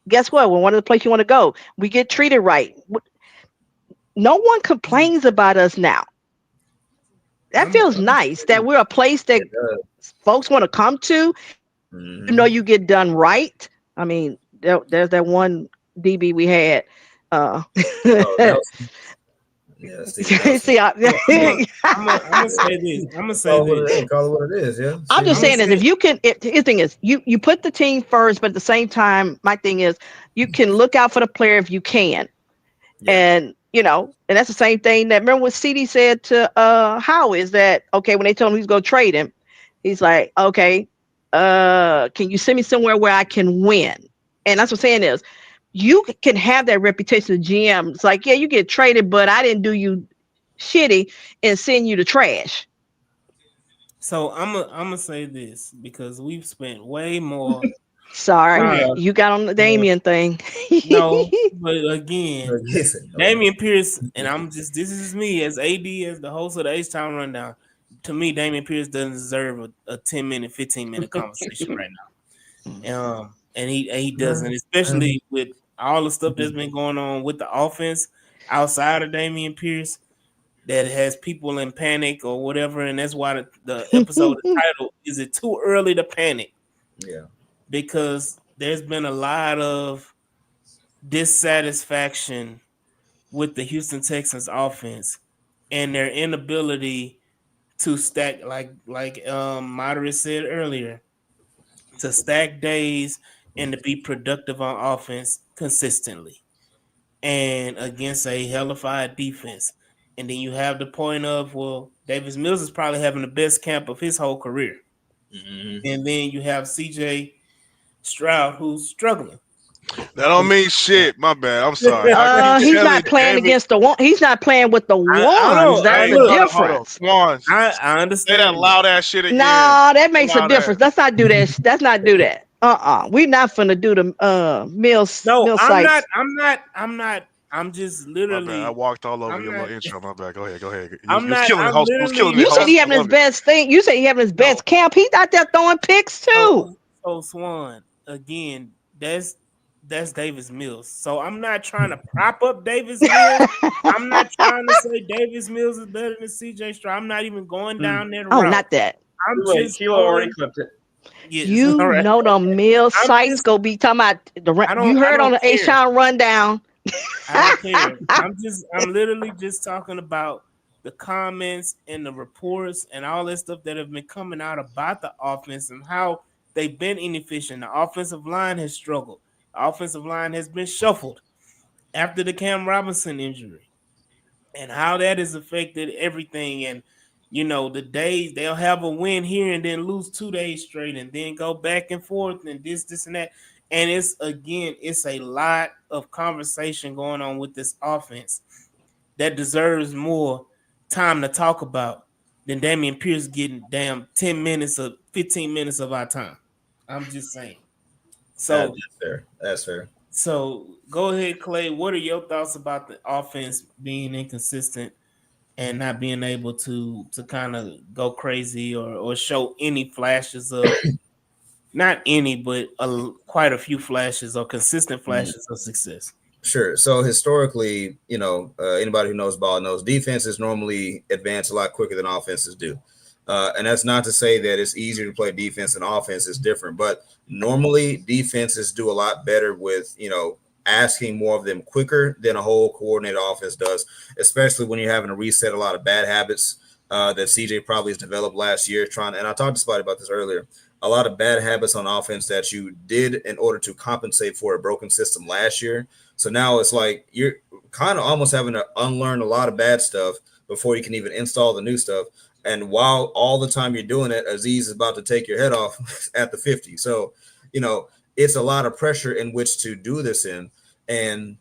D: guess what? When one of the places you want to go, we get treated right. No one complains about us now. That feels
B: I'm
D: nice that we're a place that
C: It does.
D: folks want to come to. You know,
C: Mhm.
D: you get done right. I mean, there's that one DB we had. Uh,
C: Oh, Nelson. Yeah, Steven Nelson.
D: see,
B: I'm gonna say this. I'm gonna say this.
C: Call it what it is. Yeah,
D: I'm
C: Steven
D: just
B: I'm gonna
D: saying
C: Nelson.
D: is
B: say
D: if you can, his thing is you put the team first, but at the same time, my thing is you can look out for the player if you can,
C: Yeah.
D: and and that's the same thing that remember what CD said to Howe is that okay when they told him he's gonna trade him, he's like okay, can you send me somewhere where I can win? And that's what I'm saying is you can have that reputation of GM. It's like yeah, you get traded, but I didn't do you shitty and send you to trash.
B: so. I'm gonna say this because we've spent way more
D: Sorry,
B: time.
D: you got on the
B: uh,
D: Damien thing.
B: no, but again,
C: Listen, no.
B: Damian Pierce, and I'm just this is me as AD as the host of the H Town Rundown. To me, Damian Pierce doesn't deserve a 10-minute, 15-minute conversation right now. And he doesn't, especially with all the stuff that's been going on with the offense outside of Damian Pierce that has people in panic or whatever, and that's why the episode the title is it too early to panic
C: Yeah.
B: because there's been a lot of dissatisfaction with the Houston Texans offense and their inability to stack like Moderate said earlier to stack days and to be productive on offense consistently and against a hellified defense. And then you have the point of, well, Davis Mills is probably having the best camp of his whole career.
C: Mhm.
B: And then you have CJ Stroud who's struggling.
E: That don't mean shit. My bad. I'm sorry. I keep
D: He's
E: telling
D: not playing
E: David.
D: against the one. He's not playing with the
B: I don't
D: ones.
B: know.
D: That's the
E: Hey,
B: Look,
E: hold on.
D: difference.
E: Swans,
B: I
E: say that
B: understand that.
E: loud ass shit again.
D: No, that makes a
E: Loud ass.
D: difference. Let's not do that. Let's not do that. We're not finna do the
B: No,
D: mill
B: I'm not.
D: sites.
B: I'm just
E: My bad. I
B: literally.
E: walked all over
B: I'm
E: your
B: not.
E: little intro. My bad. Go ahead. Go ahead.
B: I'm
E: You was
B: not.
E: killing it,
B: I'm
E: host. You was killing
B: literally.
E: it,
D: You said
E: host.
D: he
E: I
D: having his
E: love it.
D: best thing. You said he having his
B: No.
D: best camp. He's out there throwing picks too.
B: So Swan again. That's Davis Mills. So I'm not trying to prop up Davis Mills. I'm not trying to say Davis Mills is better than CJ Stroud. I'm not even going down that
D: Oh,
B: route.
D: not that.
B: I'm
A: Wait,
B: just
A: Kilo already
B: going.
A: clipped it.
B: Yes,
D: You
B: all right.
D: know the mill
B: I'm
D: sites
B: just.
D: go be talking about
B: I don't.
D: you
B: I
D: heard on
B: don't
D: the H
B: care.
D: Town rundown.
B: I don't care. I'm literally just talking about the comments and the reports and all that stuff that have been coming out about the offense and how they've been inefficient. The offensive line has struggled. The offensive line has been shuffled after the Cam Robinson injury and how that has affected everything. And the days they'll have a win here and then lose 2 days straight and then go back and forth and this and that. And it's a lot of conversation going on with this offense that deserves more time to talk about than Damian Pierce getting damn 10 minutes of 15 minutes of our time. I'm just saying.
C: That's
B: So
C: fair. That's fair.
B: so go ahead, Clay. What are your thoughts about the offense being inconsistent and not being able to kind of go crazy or show any flashes of not any, but quite a few flashes or consistent
C: Mhm.
B: flashes of success.
C: Sure. So historically, anybody who knows ball knows defenses normally advance a lot quicker than offenses do. And that's not to say that it's easier to play defense than offense. It's different. But normally defenses do a lot better with, asking more of them quicker than a whole coordinated offense does, especially when you're having to reset a lot of bad habits that CJ probably has developed last year. And I talked to somebody about this earlier. A lot of bad habits on offense that you did in order to compensate for a broken system last year. So now it's like you're kind of almost having to unlearn a lot of bad stuff before you can even install the new stuff. And while all the time you're doing it, Aziz is about to take your head off at the 50. So, it's a lot of pressure in which to do this in. And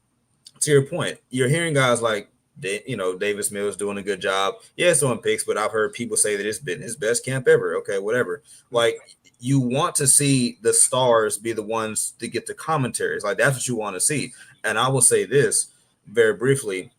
C: to your point, you're hearing guys like, Davis Mills doing a good job. Yeah, it's on picks, but I've heard people say that it's been his best camp ever. Okay, whatever. Like, you want to see the stars be the ones to get the commentaries. Like, that's what you want to see. And I will say this very briefly.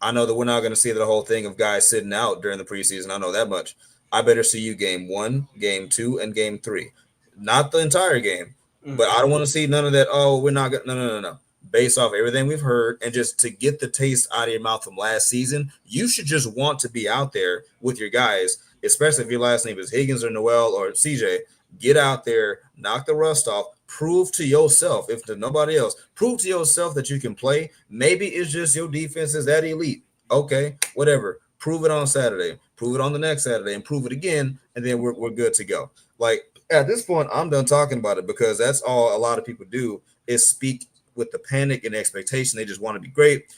C: I know that we're not going to see the whole thing of guys sitting out during the preseason. I know that much. I better see you game 1, game 2, and game 3. Not the entire game, But I don't want to see none of that. Oh, we're not gonna no. Based off everything we've heard, and just to get the taste out of your mouth from last season, you should just want to be out there with your guys, especially if your last name is Higgins or Noel or CJ. Get out there, knock the rust off, prove to yourself, if to nobody else, prove to yourself that you can play. Maybe it's just your defense is that elite. Okay, whatever. Prove it on Saturday, prove it on the next Saturday, and prove it again, and then we're good to go. Like at this point, I'm done talking about it because that's all a lot of people do is speak with the panic and expectation. They just want to be great.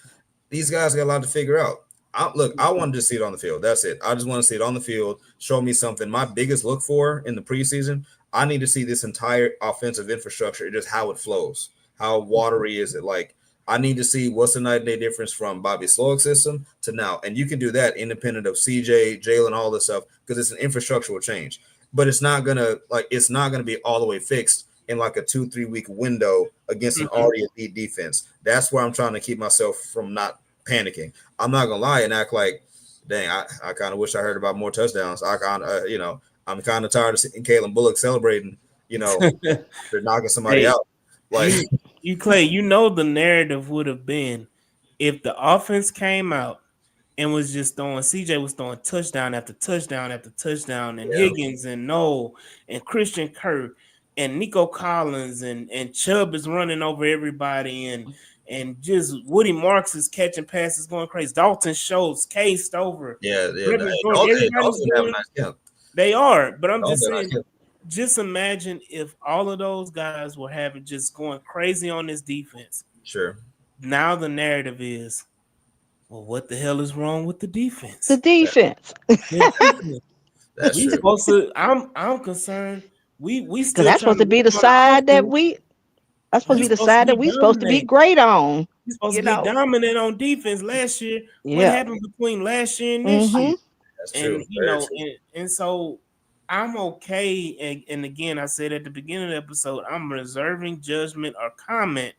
C: These guys got a lot to figure out. I wanted to see it on the field. That's it. I just want to see it on the field. Show me something. My biggest look for in the preseason, I need to see this entire offensive infrastructure, just how it flows. How watery is it? Like, I need to see what's the night and day difference from Bobby Slowick's system to now. And you can do that independent of CJ, Jalen, all this stuff, because it's an infrastructural change. But it's not gonna be all the way fixed in like a 2-3 week window against an already elite defense. That's where I'm trying to keep myself from not panicking. I'm not gonna lie and act like, dang, I kind of wish I heard about more touchdowns. I kind of, I'm kind of tired of seeing Kalen Bullock celebrating, they're knocking somebody
B: Hey,
C: out. Like,
B: you Clay, the narrative would have been if the offense came out and was just throwing, CJ was throwing touchdown after touchdown after touchdown, and
C: yeah,
B: Higgins and Noel and Christian Kirk and Nico Collins and Chubb is running over everybody, and just Woody Marks is catching passes going crazy. Dalton Schultz, K Stover,
C: yeah.
B: Brevin Jordan, everybody's
C: Also have a
B: doing.
C: nice camp.
B: They are, but I'm just
C: Also
B: saying.
C: nice camp.
B: Just imagine if all of those guys were having just going crazy on this defense.
C: Sure.
B: Now the narrative is, well, what the hell is wrong with the defense?
D: The defense.
C: That's
B: We
C: true.
B: supposed to. I'm concerned. We
D: Because
B: still
D: that's supposed to be the side that that's supposed to be the side that we supposed to be great on.
B: We're supposed to be dominant on defense last year. What
D: Yeah.
B: happened between last year and this year?
C: That's true.
B: And
C: Very true.
B: and so I'm okay. And again, I said at the beginning of the episode, I'm reserving judgment or comment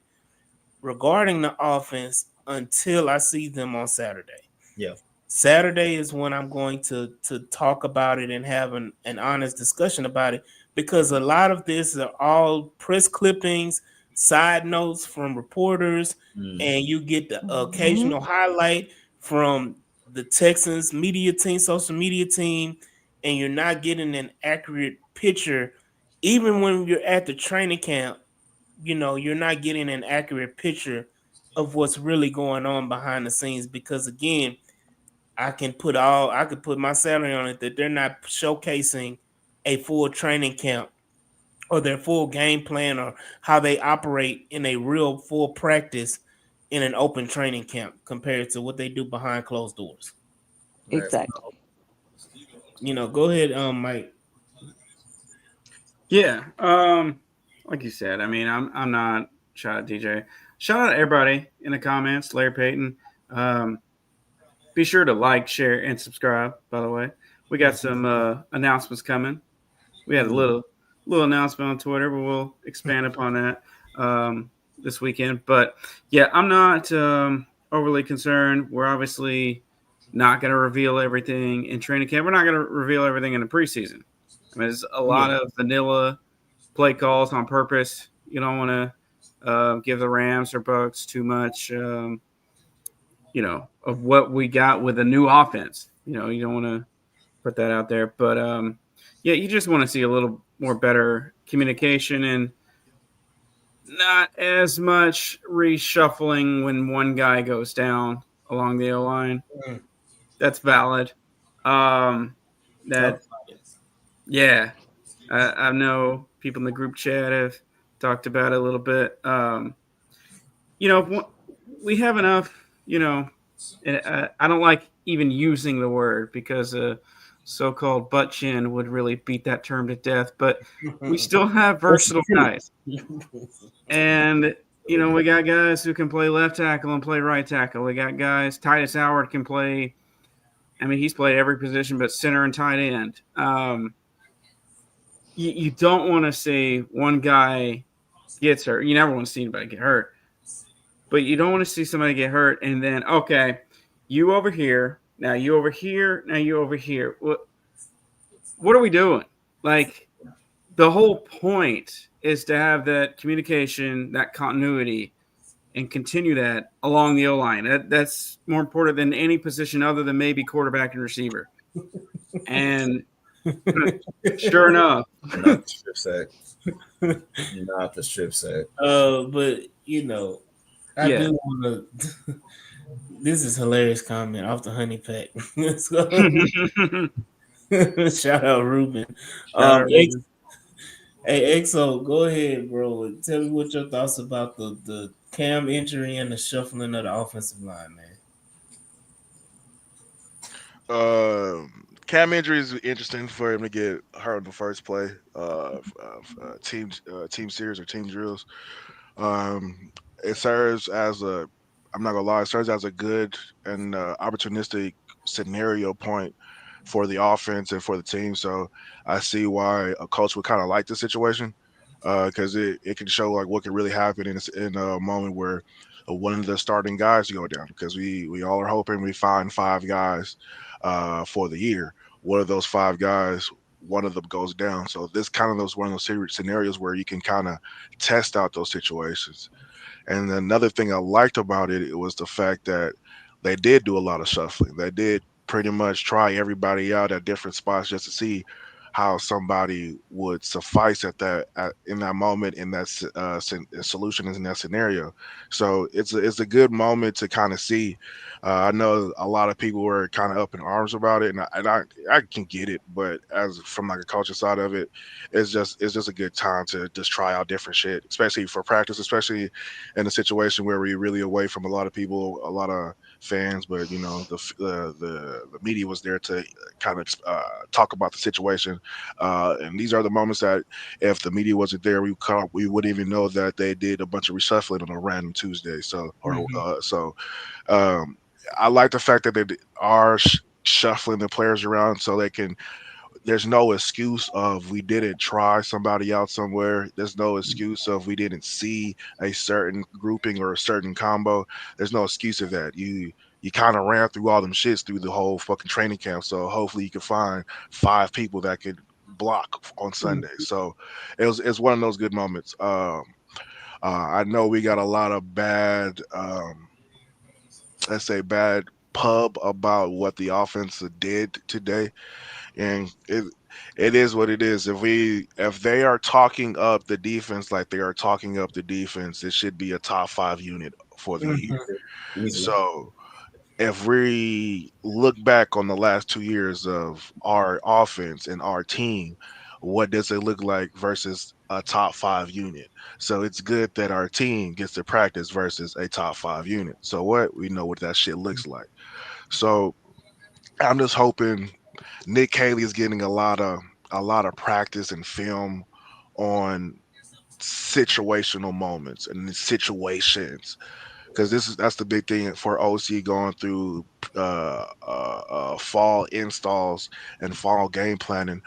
B: regarding the offense until I see them on Saturday.
C: Yeah.
B: Saturday is when I'm going to talk about it and have an honest discussion about it, because a lot of this are all press clippings, side notes from reporters, and you get the occasional highlight from the Texans media team, social media team, and you're not getting an accurate picture. Even when you're at the training camp, you're not getting an accurate picture of what's really going on behind the scenes, because again, I could put my salary on it that they're not showcasing a full training camp or their full game plan or how they operate in a real full practice in an open training camp compared to what they do behind closed doors.
D: Exactly.
B: Go ahead, Mike.
A: Yeah. Like you said, I mean, I'm not shout out DJ. Shout out everybody in the comments, Larry Payton. Be sure to like, share, and subscribe. By the way, we got some announcements coming. We had a little announcement on Twitter, but we'll expand upon that this weekend. But yeah, I'm not overly concerned. We're obviously not going to reveal everything in training camp. We're not going to reveal everything in the preseason. I mean, there's a lot of vanilla play calls on purpose. You don't want to give the Rams or Bucks too much, of what we got with a new offense. You don't want to put that out there. But, yeah, you just want to see a little more better communication and not as much reshuffling when one guy goes down along the O-line. That's valid. Yeah, I know people in the group chat have talked about it a little bit. We have enough, and I don't like even using the word because so-called butt chin would really beat that term to death, but we still have versatile guys. And, we got guys who can play left tackle and play right tackle. We got guys, Titus Howard can play, he's played every position but center and tight end. You don't want to see one guy gets hurt. You never want to see anybody get hurt. But you don't want to see somebody get hurt and then, okay, you over here, now you over here, now you over here. What are we doing? Like, the whole point is to have that communication, that continuity, and continue that along the O line. That's more important than any position other than maybe quarterback and receiver. And sure enough,
C: Not the strip sack. Not the strip sack.
B: But I
A: yeah.
B: do want to. This is hilarious comment off the honey pack. Let's go. Shout out Ruben.
A: Shout out, Ruben.
B: Hey, EXO, go ahead, bro. Tell me what your thoughts about the Cam injury and the shuffling of the offensive line, man.
E: Cam injury is interesting for him to get hurt in the first play. Team series or team drills. Um, it serves as a, I'm not gonna lie, it serves as a good and opportunistic scenario point for the offense and for the team. So I see why a coach would kind of like the situation because it can show like what can really happen in a moment where one of the starting guys go down because we all are hoping we find five guys for the year. One of those five guys, one of them goes down. So this kind of those one of those scenarios where you can kind of test out those situations. And another thing I liked about it was the fact that they did do a lot of shuffling. They did pretty much try everybody out at different spots just to see how somebody would suffice in that moment in that solution in that scenario. So it's a good moment to kind of see. I know a lot of people were kind of up in arms about it, and I can get it, but as from like a culture side of it, it's just a good time to just try out different shit, especially for practice, especially in a situation where we're really away from a lot of people, a lot of fans, but the media was there to kind of talk about the situation, and these are the moments that if the media wasn't there, we wouldn't even know that they did a bunch of reshuffling on a random Tuesday. So or
B: Mhm.
E: so um, I like the fact that they are shuffling the players around so they can there's no excuse of we didn't try somebody out somewhere. There's no excuse of we didn't see a certain grouping or a certain combo. There's no excuse of that. You kind of ran through all them shits through the whole fucking training camp. So hopefully you can find five people that could block on Sunday. So it's one of those good moments. I know we got a lot of bad let's say bad pub about what the offense did today, and it is what it is. If they are talking up the defense like they are talking up the defense, it should be a top five unit for the year.
B: Mhm.
C: Easily.
E: So if we look back on the last 2 years of our offense and our team, what does it look like versus a top five unit? So it's good that our team gets to practice versus a top five unit. So what we know what that shit looks like. So I'm just hoping Nick Haley is getting a lot of practice and film on situational moments and situations because that's the big thing for OC going through fall installs and fall game planning.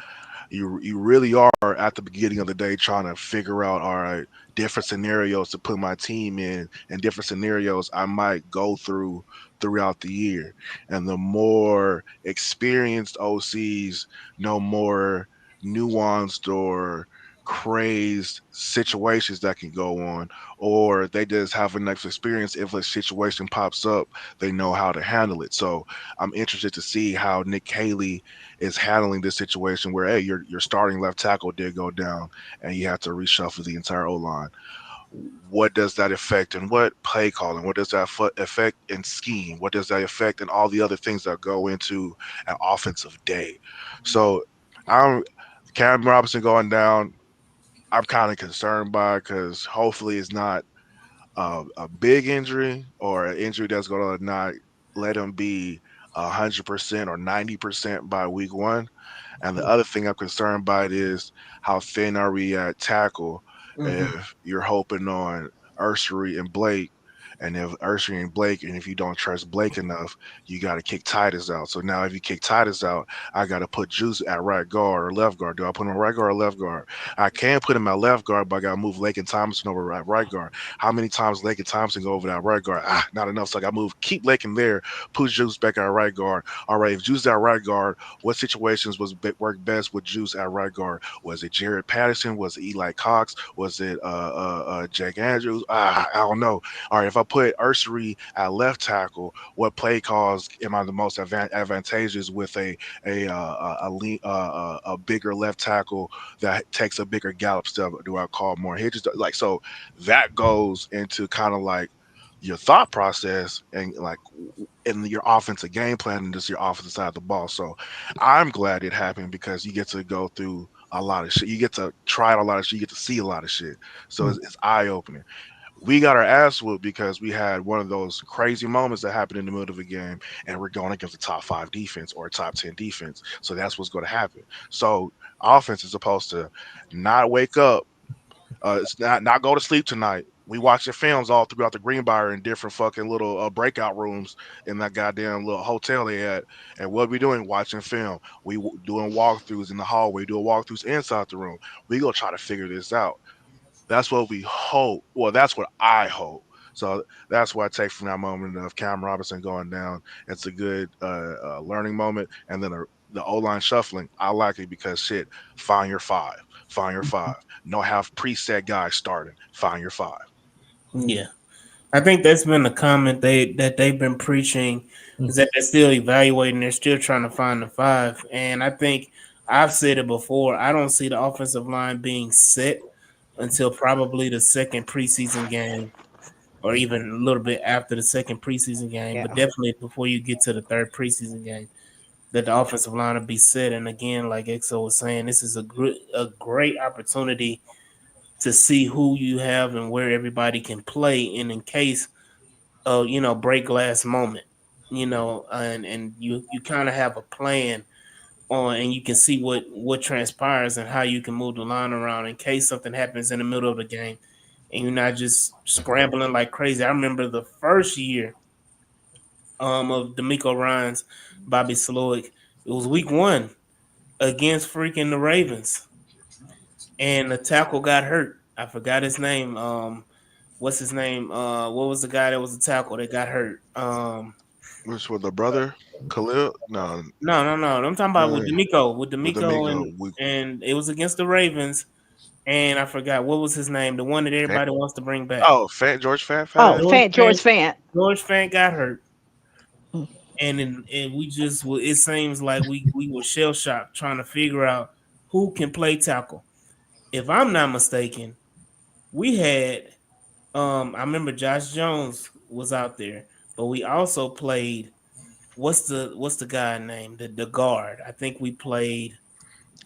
E: You really are at the beginning of the day trying to figure out, all right, different scenarios to put my team in and different scenarios I might go through throughout the year. And the more experienced OCs know more nuanced or crazed situations that can go on, or they just have enough experience. If a situation pops up, they know how to handle it. So I'm interested to see how Nick Haley is handling this situation where, hey, your starting left tackle did go down and you have to reshuffle the entire O line. What does that affect and what play calling? What does that affect in scheme? What does that affect in all the other things that go into an offensive day? So I'm Cam Robinson going down. I'm kind of concerned by because hopefully it's not a big injury or an injury that's going to not let him be 100% or 90% by week one. And the other thing I'm concerned by it is how thin are we at tackle
B: Mhm.
E: if you're hoping on Ursary and Blake and if Ursher and Blake, and if you don't trust Blake enough, you got to kick Titus out. So now if you kick Titus out, I got to put Juice at right guard or left guard. Do I put him at right guard or left guard? I can put him at left guard, but I got to move Lake and Thompson over at right guard. How many times Lake and Thompson go over that right guard? Not enough. So I got to keep Lake in there, put Juice back at right guard. All right, if Juice is at right guard, what situations work best with Juice at right guard? Was it Jared Patterson? Was it Eli Cox? Was it Jack Andrews? I don't know. All right, if I put Ursery at left tackle, what play calls am I the most advantageous with a bigger left tackle that takes a bigger gallop step? Do I call more hitches? Like so, that goes into kind of like your thought process and like in your offensive game plan and just your offensive side of the ball. So I'm glad it happened because you get to go through a lot of shit. You get to try a lot of shit. You get to see a lot of shit. So it's eye opening. We got our ass whooped because we had one of those crazy moments that happened in the middle of a game, and we're going against a top 5 defense or a top 10 defense. So that's what's going to happen. So offense is supposed to not wake up, it's not go to sleep tonight. We watching films all throughout the Greenbrier in different fucking little breakout rooms in that goddamn little hotel they had. And what we doing? Watching film. Doing walkthroughs in the hallway, doing walkthroughs inside the room. We gonna try to figure this out. That's what we hope. Well, that's what I hope. So that's what I take from that moment of Cam Robinson going down. It's a good learning moment, and then the O line shuffling. I like it because shit. Find your five. Find your five. No have preset guys starting. Find your five.
B: Yeah. I think that's been the comment they've been preaching is that they're still evaluating, they're still trying to find the five. And I think I've said it before, I don't see the offensive line being set until probably the second preseason game or even a little bit after the second preseason game,
A: Yeah.
B: but definitely before you get to the third preseason game, that the offensive line will be set. And again, like Exo was saying, this is a great opportunity to see who you have and where everybody can play. And in case break glass moment, and you kind of have a plan on, and you can see what transpires and how you can move the line around in case something happens in the middle of the game, and you're not just scrambling like crazy. I remember the first year of D'Amico Ryans, Bobby Slowick. It was week 1 against freaking the Ravens, and the tackle got hurt. I forgot his name. What's his name? What was the guy that was the tackle that got hurt?
E: Which with the brother Khalil? No,
B: No. I'm talking about
E: uh,
B: with D'Amico,
E: with Amigo.
B: and it was against the Ravens, and I forgot what was his name, the one that everybody wants to bring back.
E: George
D: Oh,
E: Fat.
D: George Fant.
B: George Fant got hurt,
D: Mm.
B: and we just it seems like we were shell shocked trying to figure out who can play tackle. If I'm not mistaken, we had I remember Josh Jones was out there, but we also played what's the guy name? The guard. I think we played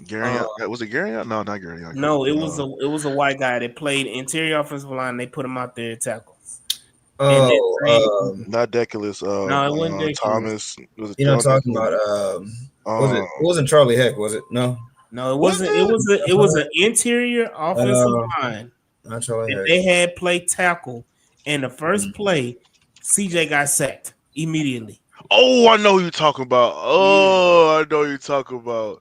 E: Gary,
B: uh
E: was it Gary? No, not Gary.
B: no, it was a white guy that played interior offensive line. They put him out there at tackle. And that same
E: Not Deculus.
B: no, it wasn't Deculus.
E: Thomas. Was it
C: You're not
E: John
C: talking
E: Deculus?
C: about was it?
E: Um,
C: It wasn't Charlie Heck, was it? No,
B: No, it
E: was
B: wasn't.
E: it?
B: It was an interior offensive line
C: not Charlie
B: that
C: Heck.
B: they had play tackle. And the first play, CJ got sacked immediately.
E: Oh, I know who you're talking about. Oh, I know who you're talking about.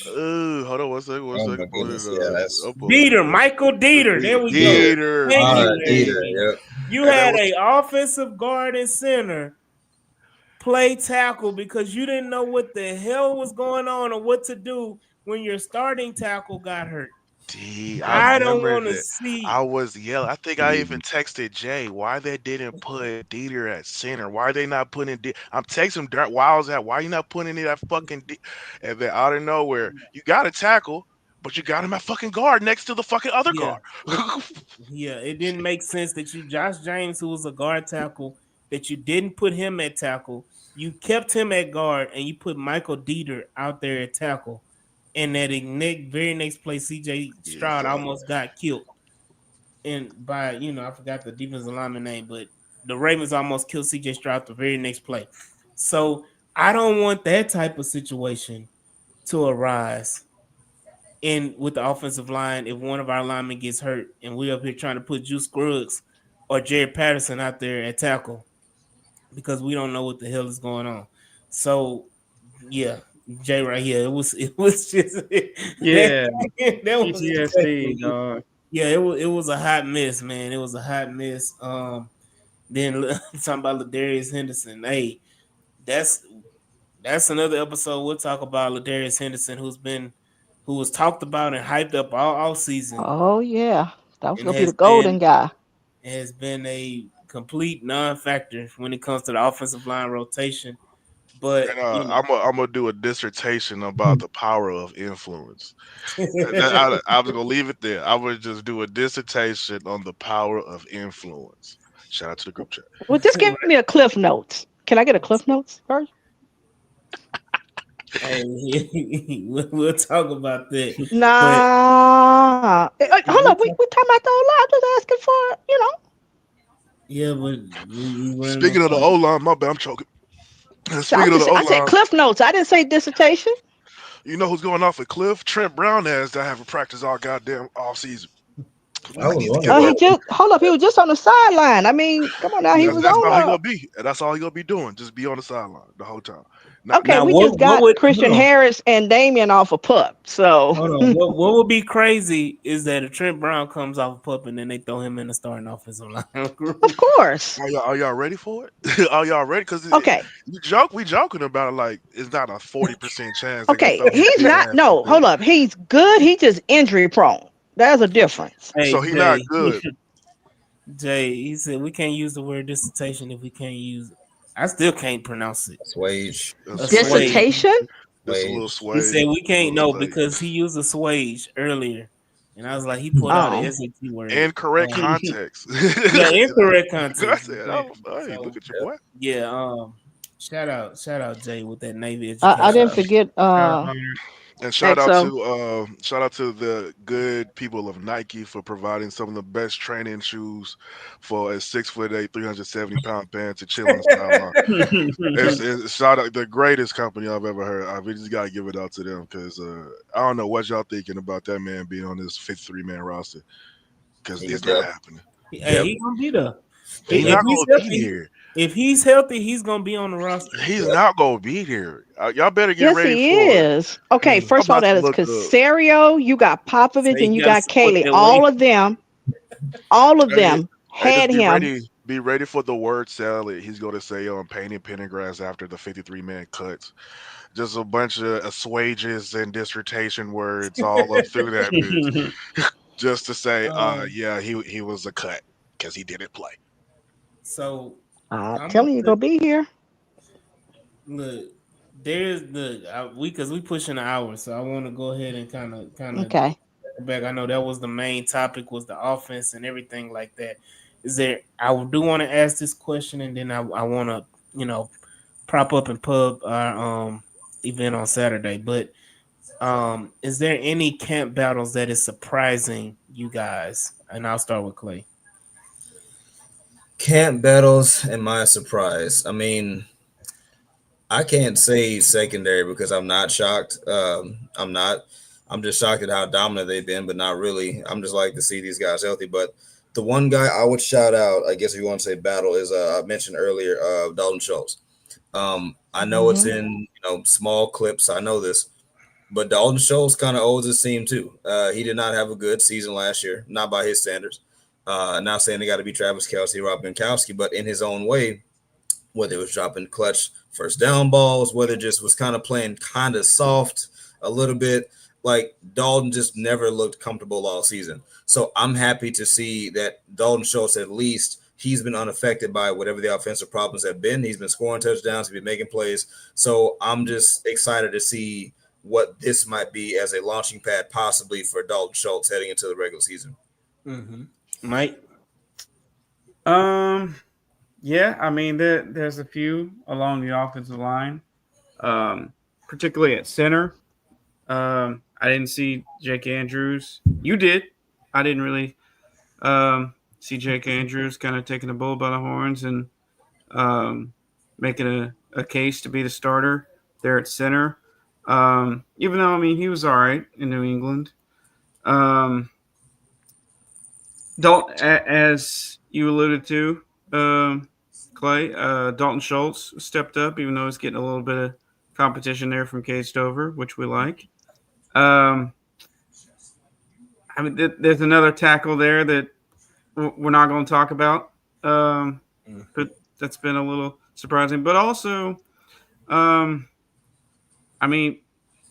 E: Hold on one second. One
C: Oh
E: second.
C: my
E: Pull it
C: goodness, yeah,
E: up.
C: that's
E: I'll pull it
B: Dieter,
E: up.
B: Michael Dieter. There we go.
E: Dieter.
B: Thank you,
C: Dieter.
B: Andy.
C: Yep.
B: You
E: And that
B: had
E: was
B: a offensive guard and center play tackle because you didn't know what the hell was going on or what to do when your starting tackle got hurt.
E: I
B: I don't
E: remember
B: want to
E: that. I
B: see.
E: was yelling. I think I even texted Jay why they didn't put Dieter at center. Why are they not putting? I'm texting him while I was at. Why you not putting it at fucking? And then out of nowhere, you got to tackle, but you got him at fucking guard next to the fucking other
B: Yeah,
E: guard.
B: it didn't make sense that you, Josh James, who was a guard tackle, that you didn't put him at tackle. You kept him at guard, and you put Michael Dieter out there at tackle. And that very next play, CJ Stroud
E: Exactly.
B: almost got killed. And by I forgot the defensive lineman name, but the Ravens almost killed CJ Stroud the very next play. So I don't want that type of situation to arise in with the offensive line if one of our linemen gets hurt and we're up here trying to put Juice Scruggs or Jared Patterson out there at tackle because we don't know what the hell is going on. So yeah, Jay right here. It was just
A: Yeah,
B: that was
A: PTSD, dog.
B: yeah, it was a hot mess, man. It was a hot mess. Then talking about Ladarius Henderson. Hey, that's that's another episode. We'll talk about Ladarius Henderson, who was talked about and hyped up all season,
D: Oh yeah, that was
B: and
D: gonna be the golden guy.
B: has been a complete non-factor when it comes to the offensive line rotation. But
E: And
B: you
E: I'm gonna do a dissertation about
B: know,
E: the power of influence. I was gonna leave it there. I would just do a dissertation on the power of influence. Shout out to the group chat.
D: Well, just give me a cliff notes. Can I get a cliff notes first?
B: hey, we'll talk about that. But
D: Nah. Hold up. We talking about the whole lot. I'm just asking for,
B: yeah, but we weren't gonna
E: Speaking of the
B: talk.
E: O line, my bad, I'm choking.
D: So I'm
E: Speaking of the
D: just
E: O
D: I said
E: line,
D: cliff notes. I didn't say dissertation.
E: you know who's going off a cliff? Trent Brown has that haven't practiced all goddamn off season. We
C: I
E: might
C: was
E: need to get
C: wondering
D: Oh,
E: him.
D: he
C: about
D: just hold up. He was just on the sideline. I mean, come on now. He was
E: That's
D: on
E: all he gonna be. And that's all he gonna be doing. Just be on the sideline the whole time. Not
D: Okay,
B: Now,
D: we
B: what
D: just
B: what
D: got
B: would
D: Christian Harris and Damian off a pup. So
B: hold on? What would be crazy is that if Trent Brown comes off a pup and then they throw him in the starting offensive line
D: of
B: group.
D: course.
E: are y'all ready for it? Are y'all ready? Because
D: Okay.
E: we joking about it like it's not a 40% chance they're gonna
D: Okay.
E: throw
D: He's
E: his
D: not
E: ass in
D: no,
E: the field.
D: hold up. He's good. He's just injury prone. There's a difference.
B: Hey
E: So he not
B: Jay,
E: good.
B: Jay, he said we can't use the word dissertation if we can't use. I still can't pronounce it.
C: Swage.
E: That's
B: Assuage.
D: Dissertation?
E: Just a little
C: Wage.
B: He
E: sway,
B: said we
E: a
B: can't
E: little
B: know
E: sway.
B: because he used assuage earlier, and I was like, he pulled out an
D: Oh.
B: SAT word.
E: Incorrect context.
B: Yeah, incorrect
E: I
B: context.
E: said,
B: But,
E: oh, hey,
B: so
E: look at your
C: Yep.
E: boy.
B: yeah, shout out Jay with that Navy
D: I
B: education.
D: didn't
A: Shout
D: forget
A: out Hunter.
E: And
D: XO.
E: shout out to the good people of Nike for providing some of the best training shoes for a 6'8", 370-pound man to chill on the sideline. It's shout out the greatest company I've ever heard. We just gotta give it out to them because I don't know what y'all thinking about that man being on this 53-man roster because it's not
C: Yep.
E: happening.
B: Hey,
C: Yep.
B: he gonna be there.
E: He's
B: If
E: not
B: he's
E: gonna be
B: healthy,
E: here.
B: if he's healthy, he's gonna be on the roster.
E: He's
C: Yep.
E: not gonna be here. Y'all better get
D: Yes,
E: ready
D: he
E: for.
D: is. Okay,
B: Hey,
E: I'm
D: first of all,
E: about
D: that
E: to
D: is
E: look up.
D: Casario. You got
B: so
D: Popovich
B: you
D: and you
B: gotta
D: got
B: support
D: Kaylee.
B: that way.
D: All of
E: Hey,
D: them
E: hey, just
D: had him.
E: be ready for the word salad. He's going to say on painting Pendergrass after the 53-man cuts. Just a bunch of assuages and dissertation words all up through that bitch, just to say,
B: um,
E: yeah, he was a cut because he didn't play.
B: so
D: I'm
B: I'm
D: telling you,
B: gonna
D: gonna be here.
B: look. There's the because we pushing an hour, so I want to go ahead and kind of
D: Okay.
B: back. I know that was the main topic was the offense and everything like that. Is there? I do want to ask this question, and then I want to prop up and pub our event on Saturday. But is there any camp battles that is surprising you guys? And I'll start with Clay.
C: Camp battles and my surprise. I mean, I can't say secondary because I'm not shocked. I'm not. I'm just shocked at how dominant they've been, but not really. I'm just like to see these guys healthy. But the one guy I would shout out, I guess if you want to say battle, is I mentioned earlier, Dalton Schultz. I know it's
D: Hmm.
C: in small clips. I know this, but Dalton Schultz kind of owes his team too. He did not have a good season last year, not by his standards. Not saying they got to be Travis Kelsey, Rob Gronkowski, but in his own way, whether it was dropping clutch first down balls, whether it just was kind of playing kind of soft a little bit. Like Dalton just never looked comfortable all season. So I'm happy to see that Dalton Schultz, at least, he's been unaffected by whatever the offensive problems have been. He's been scoring touchdowns, he's been making plays. So I'm just excited to see what this might be as a launching pad possibly for Dalton Schultz heading into the regular season.
B: Mm-hmm. Mike.
A: Um, yeah, I mean there's a few along the offensive line, particularly at center. I didn't see Jake Andrews. You did. I didn't really see Jake Andrews kind of taking the bull by the horns and making a case to be the starter there at center. Even though I mean he was all right in New England. Don't as you alluded to, Clay. Dalton Schultz stepped up, even though he's getting a little bit of competition there from Cade Stover, which we like. Um, I mean, there's another tackle there that we're not going to talk about, but that's been a little surprising. But also, um, I mean,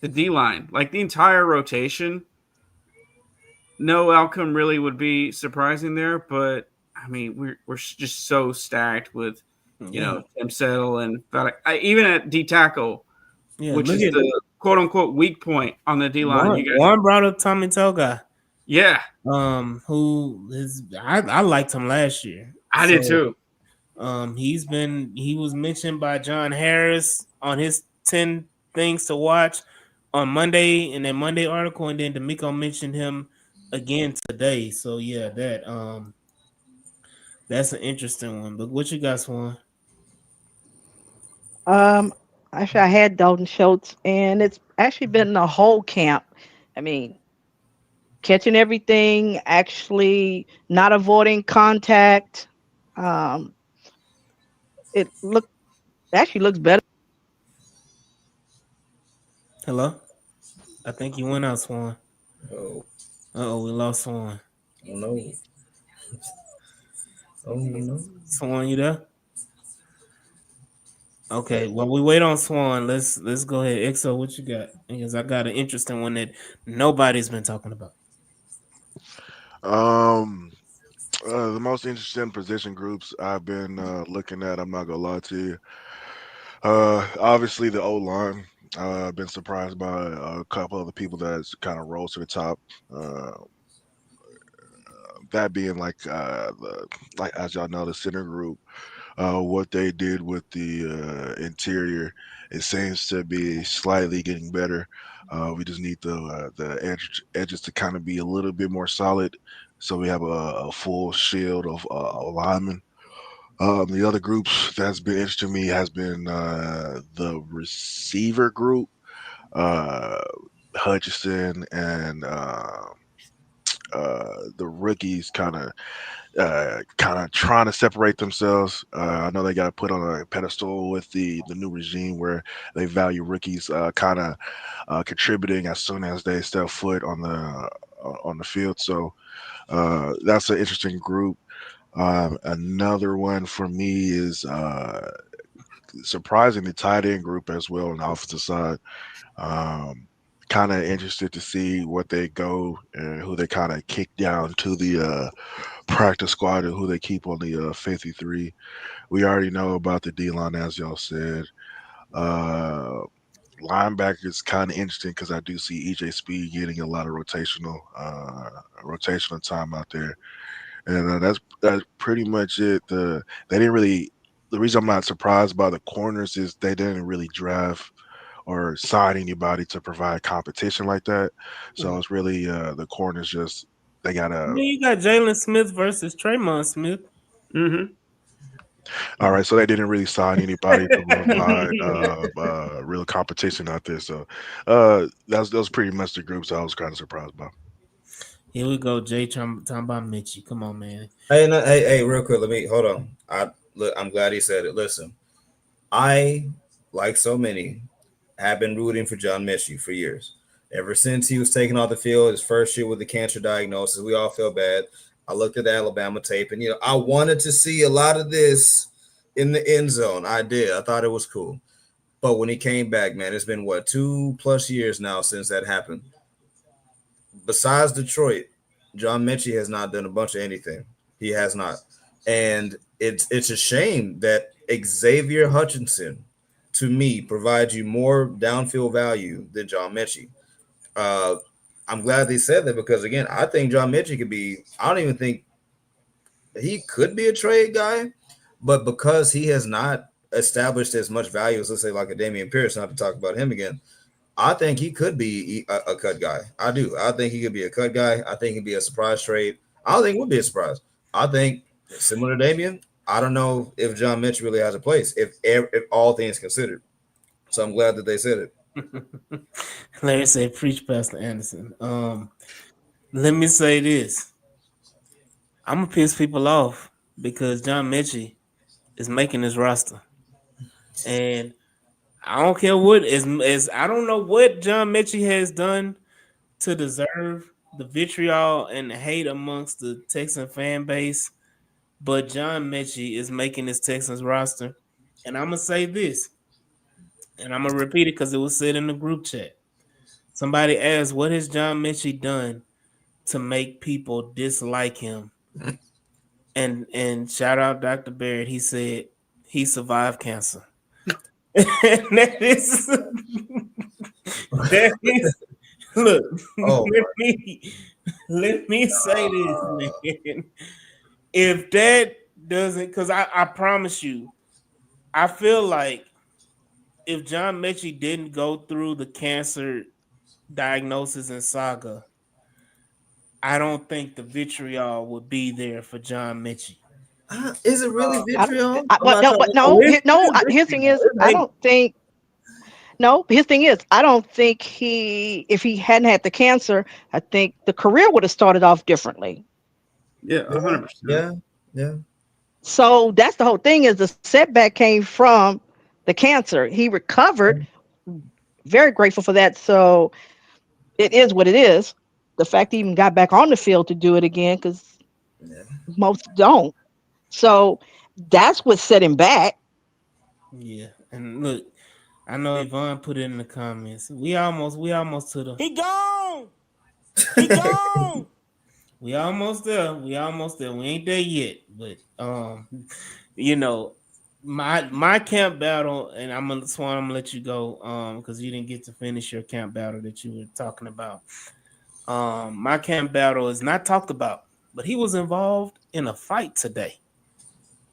A: the D line, like the entire rotation, no outcome really would be surprising there. But I mean, we're just so stacked with,
B: Yeah,
A: Tim Settle and even at D tackle,
B: yeah.
A: which
B: Look
A: is
B: at
A: the quote unquote weak point on the D line.
B: Warren.
A: You guys,
B: Warren brought up Tommy Toga,
A: yeah,
B: who is I liked him last year.
A: I did
B: So
A: too.
B: he was mentioned by John Harris on his 10 things to watch on Monday in that Monday article, and then D'Amico mentioned him again today. So yeah, that's an interesting one. But what you got, Swan?
D: Um, Actually, I had Dalton Schultz, and it's actually been the whole camp. I mean, catching everything, actually not avoiding contact. Um, it look actually looks better.
B: Hello? I think you went out, Swan.
C: Oh,
B: Oh, we lost Swan.
C: oh no. Oh no.
B: Swan, you there? Okay, while we wait on Swan, let's go ahead. EXO, what you got? Because I got an interesting one that nobody's been talking about.
E: Um, the most interesting position groups I've been looking at. I'm not gonna lie to you. Obviously the O line. I've been surprised by a couple of the people that's kind of rose to the top. Uh, that being like as y'all know, the center group. What they did with the interior, it seems to be slightly getting better. We just need the edges to kind of be a little bit more solid, so we have a full shield of linemen. The other groups that's been interesting to me has been the receiver group, uh, Hutchinson and the rookies kind of trying to separate themselves. I know they got put on a pedestal with the new regime where they value rookies kind of contributing as soon as they step foot on the field. So that's an interesting group. Another one for me is surprising the tight end group as well on the offensive side. Um, Kind of interested to see what they go and who they kind of kick down to the practice squad and who they keep on the 53. We already know about the D line, as y'all said. Uh, Linebacker is kind of interesting because I do see EJ Speed getting a lot of rotational time out there, and that's pretty much it. They didn't really. The reason I'm not surprised by the corners is they didn't really draft or sign anybody to provide competition like that. So it's really the corners just they got
B: I
E: a.
B: mean, you got Jalen Smith versus Tremont Smith.
A: Mm-hmm.
E: All right, so they didn't really sign anybody to provide real competition out there. So that was pretty much the groups I was kind of surprised by.
B: Here we go, Jay talking about Mitchie. Come on, man.
C: Hey, no, hey, real quick. Let me hold on. I'm glad he said it. Listen, I, like so many, have been rooting for John Mechie for years. Ever since he was taken off the field, his first year with the cancer diagnosis, we all felt bad. I looked at the Alabama tape, and I wanted to see a lot of this in the end zone. I did. I thought it was cool. But when he came back, man, it's been what 2+ years now since that happened. Besides Detroit, John Mechie has not done a bunch of anything. He has not, and it's a shame that Xavier Hutchinson, to me, provides you more downfield value than John Mechie. Uh, I'm glad they said that because again, I think John Mechie could be. I don't even think he could be a trade guy, but because he has not established as much value as let's say like a Damian Pierce, not to talk about him again, I think he could be a cut guy. I do. I think he could be a cut guy. I think he'd be a surprise trade. I don't think it would be a surprise. I think similar to Damian. I don't know if John Mitch really has a place if all things considered. So I'm glad that they said it.
B: Larry said, "Preach, Pastor Anderson." Let me say this. I'm gonna piss people off. because John Mechie is making his roster, and I don't care what is. I don't know what John Mechie has done to deserve the vitriol and the hate amongst the Texan fan base, but John Mechie is making his Texans roster, and I'm gonna say this, and I'm gonna repeat it because it was said in the group chat. Somebody asked, "What has John Mechie done to make people dislike him?" And shout out Dr. Barrett. He said he survived cancer. that is that is look.
C: Oh
B: Let me say this, man. If that doesn't, because I promise you, I feel like if John Mechie didn't go through the cancer diagnosis and saga, I don't think the vitriol would be there for John Mechie.
C: is it really
D: I,
C: vitriol?
D: I,
C: I'm not trying
D: but
C: to.
D: no, no. His thing is, I don't think. No, his thing is, I don't think if he hadn't had the cancer, I think the career would have started off differently.
A: Yeah,
C: Yeah,
A: 100%.
C: yeah, yeah.
D: So that's the whole thing. Is the setback came from the cancer. He recovered. Very grateful for that. So it is what it is. The fact he even got back on the field to do it again, because
C: Yeah.
D: most don't. So that's what set him back.
B: Yeah, and look, I know Yvonne put it in the comments. We almost to the. He gone. He gone. We almost there. We almost there. We ain't there yet, but you know, my camp battle, and Swan, I'm gonna let you go, because you didn't get to finish your camp battle that you were talking about. My camp battle is not talked about, but he was involved in a fight today.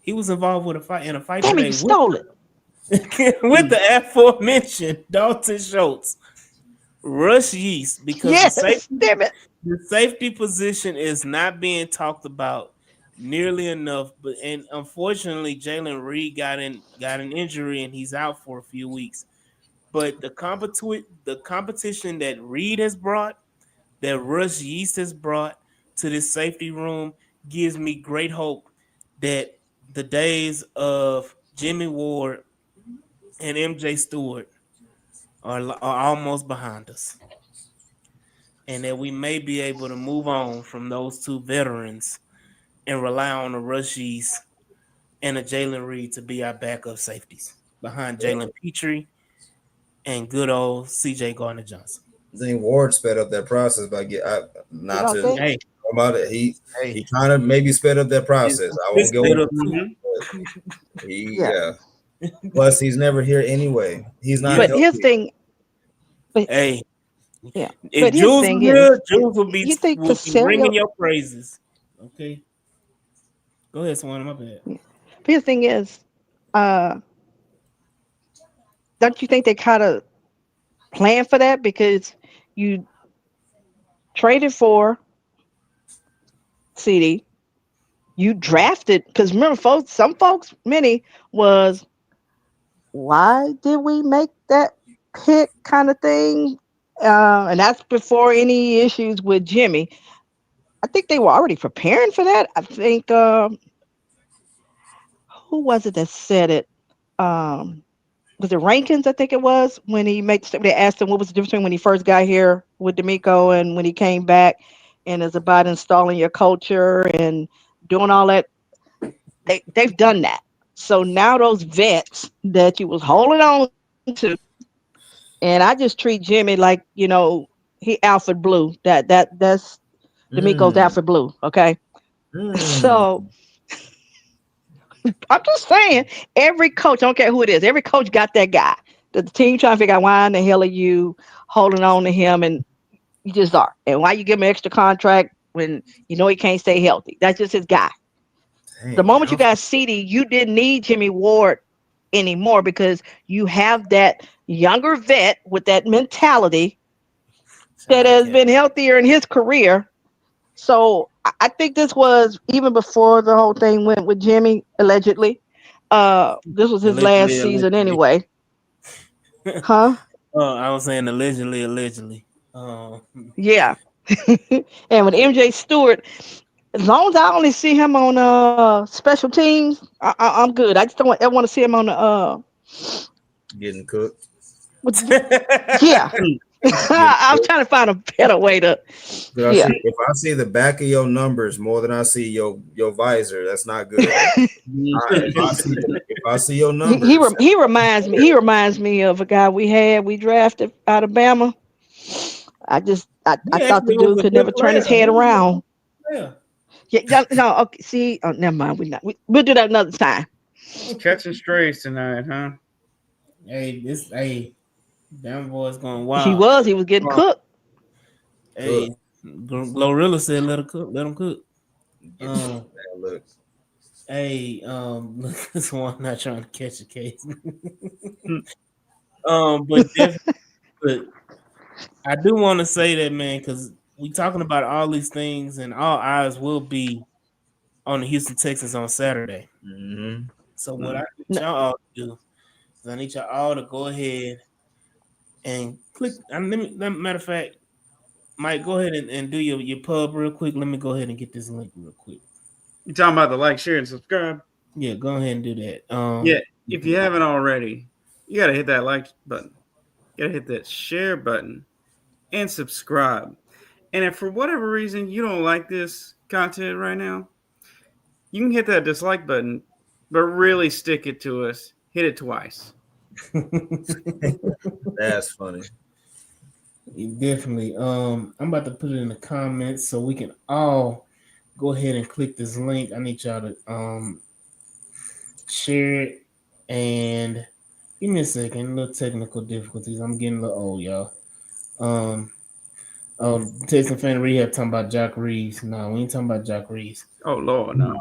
B: He was involved with a fight in a fight
D: Damn it,
B: today
D: you
B: with
D: stole it.
B: with the aforementioned Dalton Schultz, Rush Yeast, because
D: Yes, damn it.
B: the safety position is not being talked about nearly enough. But and unfortunately, Jalen Reed got an injury and he's out for a few weeks. But the competition that Reed has brought, that Rush Yeast has brought to this safety room, gives me great hope that the days of Jimmy Ward and MJ Stewart are almost behind us, and that we may be able to move on from those two veterans and rely on the Rushies and a Jalen Reed to be our backup safeties behind Jalen Petrie and good old CJ Gardner Johnson.
C: I think Ward sped up that process by
D: You
C: not
D: don't
C: to
D: think?
B: Hey,
C: talk about it. He
B: hey,
C: kind of maybe sped up that process. I won't go
B: sped
C: into
B: up too.
A: Mhm.
D: Yeah.
C: yeah. Plus, he's never here anyway. He's not
B: Yeah.
D: But his
C: healthy.
D: thing, but
B: Hey,
D: yeah.
B: if
D: But his
B: Jules
D: thing
B: was
D: is,
B: here, Jules
D: you think
B: would be ringing
D: Casario,
B: your praises. Okay, go ahead, Swan. My bad.
D: but his thing is, uh, don't you think they kind of planned for that, because you traded for CD, you drafted, because remember, folks, some folks, many was, why did we make that pick kind of thing? And that's before any issues with Jimmy. I think they were already preparing for that. I think who was it that said it? Was it Rankins? I think it was, when he made. They asked him what was the difference between when he first got here with D'Amico and when he came back, and it's about installing your culture and doing all that. They've done that. So now those vets that you was holding on to, and I just treat Jimmy like, he Alfred Blue. That's D'Amico's
C: Mm,
D: Alfred Blue. Okay, so
C: mm.
D: I'm just saying, every coach, I don't care who it is, every coach got that guy. The team trying to figure out why in the hell are you holding on to him, and you just are. And why you give him an extra contract when you know he can't stay healthy. That's just his guy. The
C: Dang,
D: moment you
C: Alfred.
D: got CD, you didn't need Jimmy Ward anymore, because you have that younger vet with that mentality
B: Shout
D: that
B: out,
D: has
B: Cap.
D: been healthier in his career. So I think this was even before the whole thing went with Jimmy, allegedly. This was his last
B: Allegedly,
D: season
B: allegedly.
D: anyway. Huh?
B: I was saying allegedly.
D: Yeah. And with MJ Stewart, As long as I only see him on special teams, I'm good. I just don't ever want to see him on the
C: Getting cooked.
D: what- yeah.
C: Getting
D: I'm
C: cooked.
D: trying to find a better way to.
C: 'Cause
D: Yeah.
C: if I see the back of your numbers more than I see your visor, that's not good. If I see your numbers,
D: He reminds me of a guy we drafted out of Bama. I
B: He
D: thought the
B: actually was
D: dude
B: a
D: could
B: good
D: never turn his
B: player.
D: head around.
B: Yeah.
D: Yeah, no, okay. See, oh, never mind. We'll do that another time.
A: Catching strays tonight, huh?
B: Hey, damn boy's going
D: He
B: wild.
D: was. He was getting
B: Uh,
D: cooked.
C: cook.
B: hey, Glorilla said let her cook, let him cook.
C: Get
B: Um,
C: that look.
B: hey, look, this one not trying to catch a case.
A: Hmm.
B: But definitely, but I do want to say that, man, because we talking about all these things, and all eyes will be on the Houston Texans on Saturday.
C: Mm-hmm.
B: So what
A: Mm.
B: I need y'all all to do is I need y'all all to go ahead and click. Matter of fact, Mike, go ahead and do your pub real quick. Let me go ahead and get this link real quick.
A: You talking about the like, share, and subscribe?
B: Yeah, go ahead and do that.
A: Yeah. If you haven't already, you gotta hit that like button. You gotta hit that share button and subscribe. And if for whatever reason you don't like this content right now, you can hit that dislike button, but really stick it to us. Hit it twice.
C: That's funny.
B: Definitely. I'm about to put it in the comments so we can all go ahead and click this link. I need y'all to share it and give me a second. A little technical difficulties. I'm getting a little old, y'all. Um, Texan fan rehab talking about Jack Reeves. No, we ain't talking about Jack Reeves.
A: Oh Lord, no.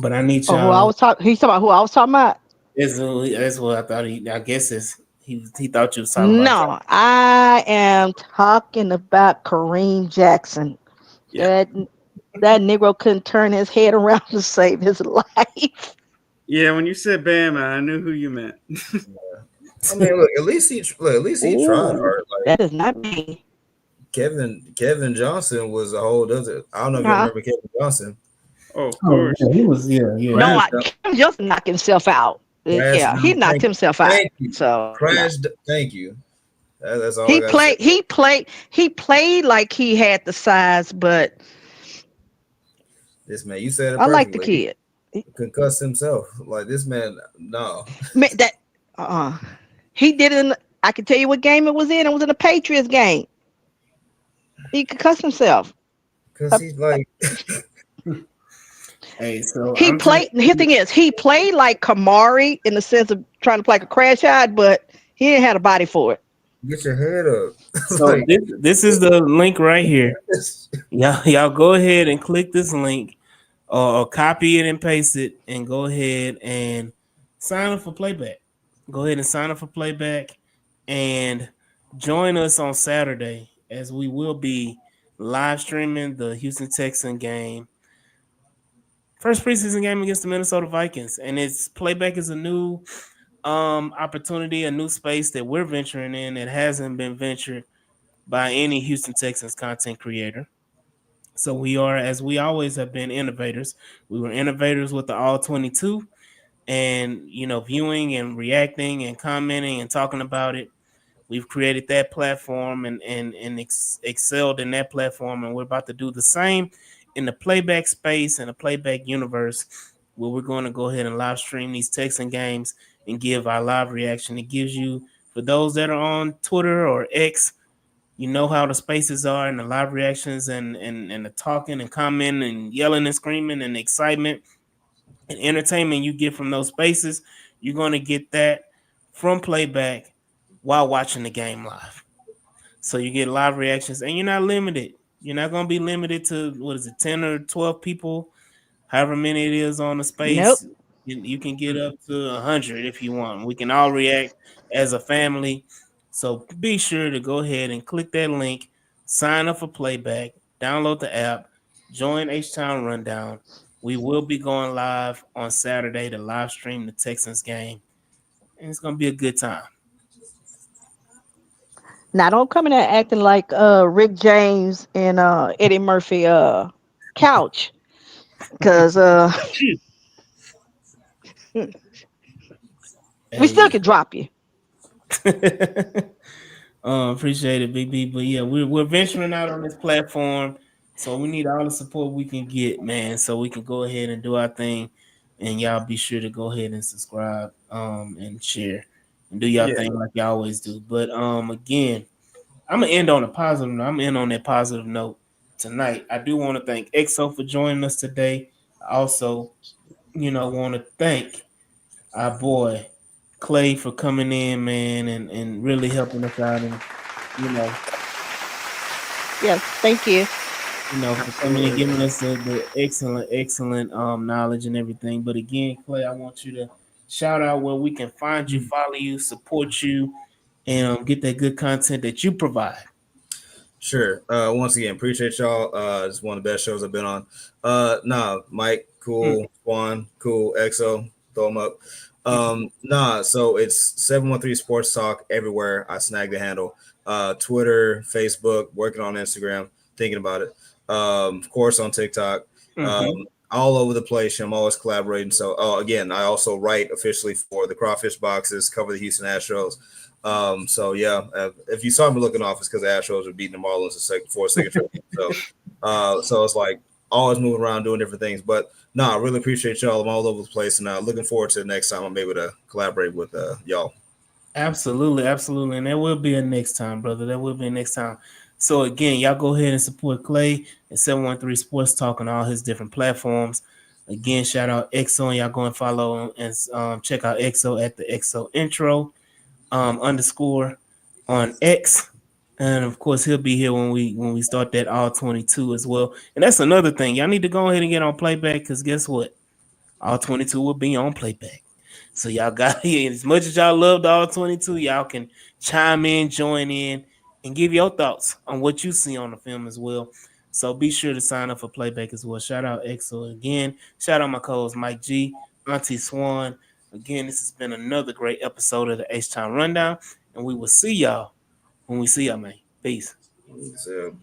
B: But I need
D: Oh, who I
B: y'all.
D: was talking? He's talking about who I was talking about.
B: That's what I thought. I guess he thought you was talking about Jack.
D: No, I am talking about Kareem Jackson.
A: Yeah.
D: That that Negro couldn't turn his head around to save his life.
A: Yeah, when you said Bama, I knew who you meant.
C: I mean, look. At least he tried
D: Ooh,
C: hard. Like
D: that is not me.
C: Kevin Johnson was a whole other. I don't know if you
D: Huh?
C: remember Kevin Johnson.
A: Oh, of
B: Oh
A: course.
B: yeah, he was yeah.
D: No,
C: Crashed,
D: Kim just knocked himself out.
C: crashed
D: Yeah, he
C: down.
D: knocked himself out.
C: Thank you.
D: So no.
C: Crashed. Thank you. That's all I gotta say.
D: He played like he had the size, but
C: This man, you said it
D: I like the
C: perfectly.
D: kid.
C: Concussed himself. Like this man, no.
D: Man, that uh he did it I can tell you what game it was in. It was in a Patriots game. He concussed himself.
C: Because
D: Uh,
C: he's like,
B: Hey, so
D: he
B: I'm just
D: played his thing is he played like Kamari in the sense of trying to play like a crash out, but he didn't have a body for it.
C: get your head up.
B: so
C: Like,
B: this is the link right here. Y'all go ahead and click this link or copy it and paste it and go ahead and sign up for playback. Go ahead and sign up for playback and join us on Saturday as we will be live streaming the Houston Texan game. First preseason game against the Minnesota Vikings. And it's playback is a new opportunity, a new space that we're venturing in that hasn't been ventured by any Houston Texans content creator. So we are, as we always have been, innovators. We were innovators with the All 22, and viewing and reacting and commenting and talking about it. We've created that platform and excelled in that platform, and we're about to do the same in the playback space and the playback universe, where we're going to go ahead and live stream these Texan games and give our live reaction. It gives you, for those that are on Twitter or X, you know how the spaces are and the live reactions and the talking and commenting and yelling and screaming and excitement and entertainment you get from those spaces. You're going to get that from playback while watching the game live. So you get live reactions and you're not limited. You're not going to be limited to, 10 or 12 people, however many it is on the
D: Nope.
B: space. You can get up to 100 if you want. We can all react as a family. So be sure to go ahead and click that link, sign up for playback, download the app, join H-Town Rundown. We will be going live on Saturday to live stream the Texans game, and it's going to be a good time.
D: Now don't come in there acting like Rick James and Eddie Murphy couch because we still
B: Hey.
D: could drop you.
B: Appreciate it, BB. But yeah, we're venturing out on this platform, so we need all the support we can get, man, so we can go ahead and do our thing. And y'all be sure to go ahead and subscribe, and share, and do y'all
A: Yeah.
B: thing like y'all always do. But again, I'm gonna end on a positive note. I'm in on that positive note tonight. I do want to thank EXO for joining us today. I also, want to thank our boy Clay for coming in, man, and really helping us out, and you know,
D: Yes, thank you.
B: for coming and
A: Absolutely.
B: giving us the excellent knowledge and everything. But again, Clay, I want you to shout out where we can find you, follow you, support you, and get that good content that you provide.
C: Sure. Once again, appreciate y'all. It's one of the best shows I've been on. Mike,
B: Mm.
C: cool. Juan, cool. EXO, throw them up. So it's 713 Sports Talk everywhere. I snagged the handle. Twitter, Facebook, working on Instagram, thinking about it. Of course on TikTok.
B: Mm-hmm.
C: All over the place. I'm always collaborating. So, again, I also write officially for the Crawfish Boxes, cover the Houston Astros. If you saw me looking off, it's because the Astros are beating the Marlins for a second trip. So it's like always moving around doing different things. But no, I really appreciate y'all. I'm all over the place, and looking forward to the next time I'm able to collaborate with y'all.
B: Absolutely, absolutely. And there will be a next time, brother. There will be a next time. So again, y'all go ahead and support Clay at 713 Sports Talk on all his different platforms. Again, shout out EXO, and y'all go and follow him and check out EXO at the EXO intro underscore on X. And of course, he'll be here when we start that all 22 as well. And that's another thing. Y'all need to go ahead and get on playback, because guess what? All 22 will be on playback. So y'all got here. As much as y'all loved all 22, y'all can chime in, join in, and give your thoughts on what you see on the film as well. So be sure to sign up for playback as well. Shout out EXO again. Shout out my co-host Mike G, Auntie Swan. Again, this has been another great episode of the H Time Rundown, and we will see y'all when we see y'all, man. Peace.
C: So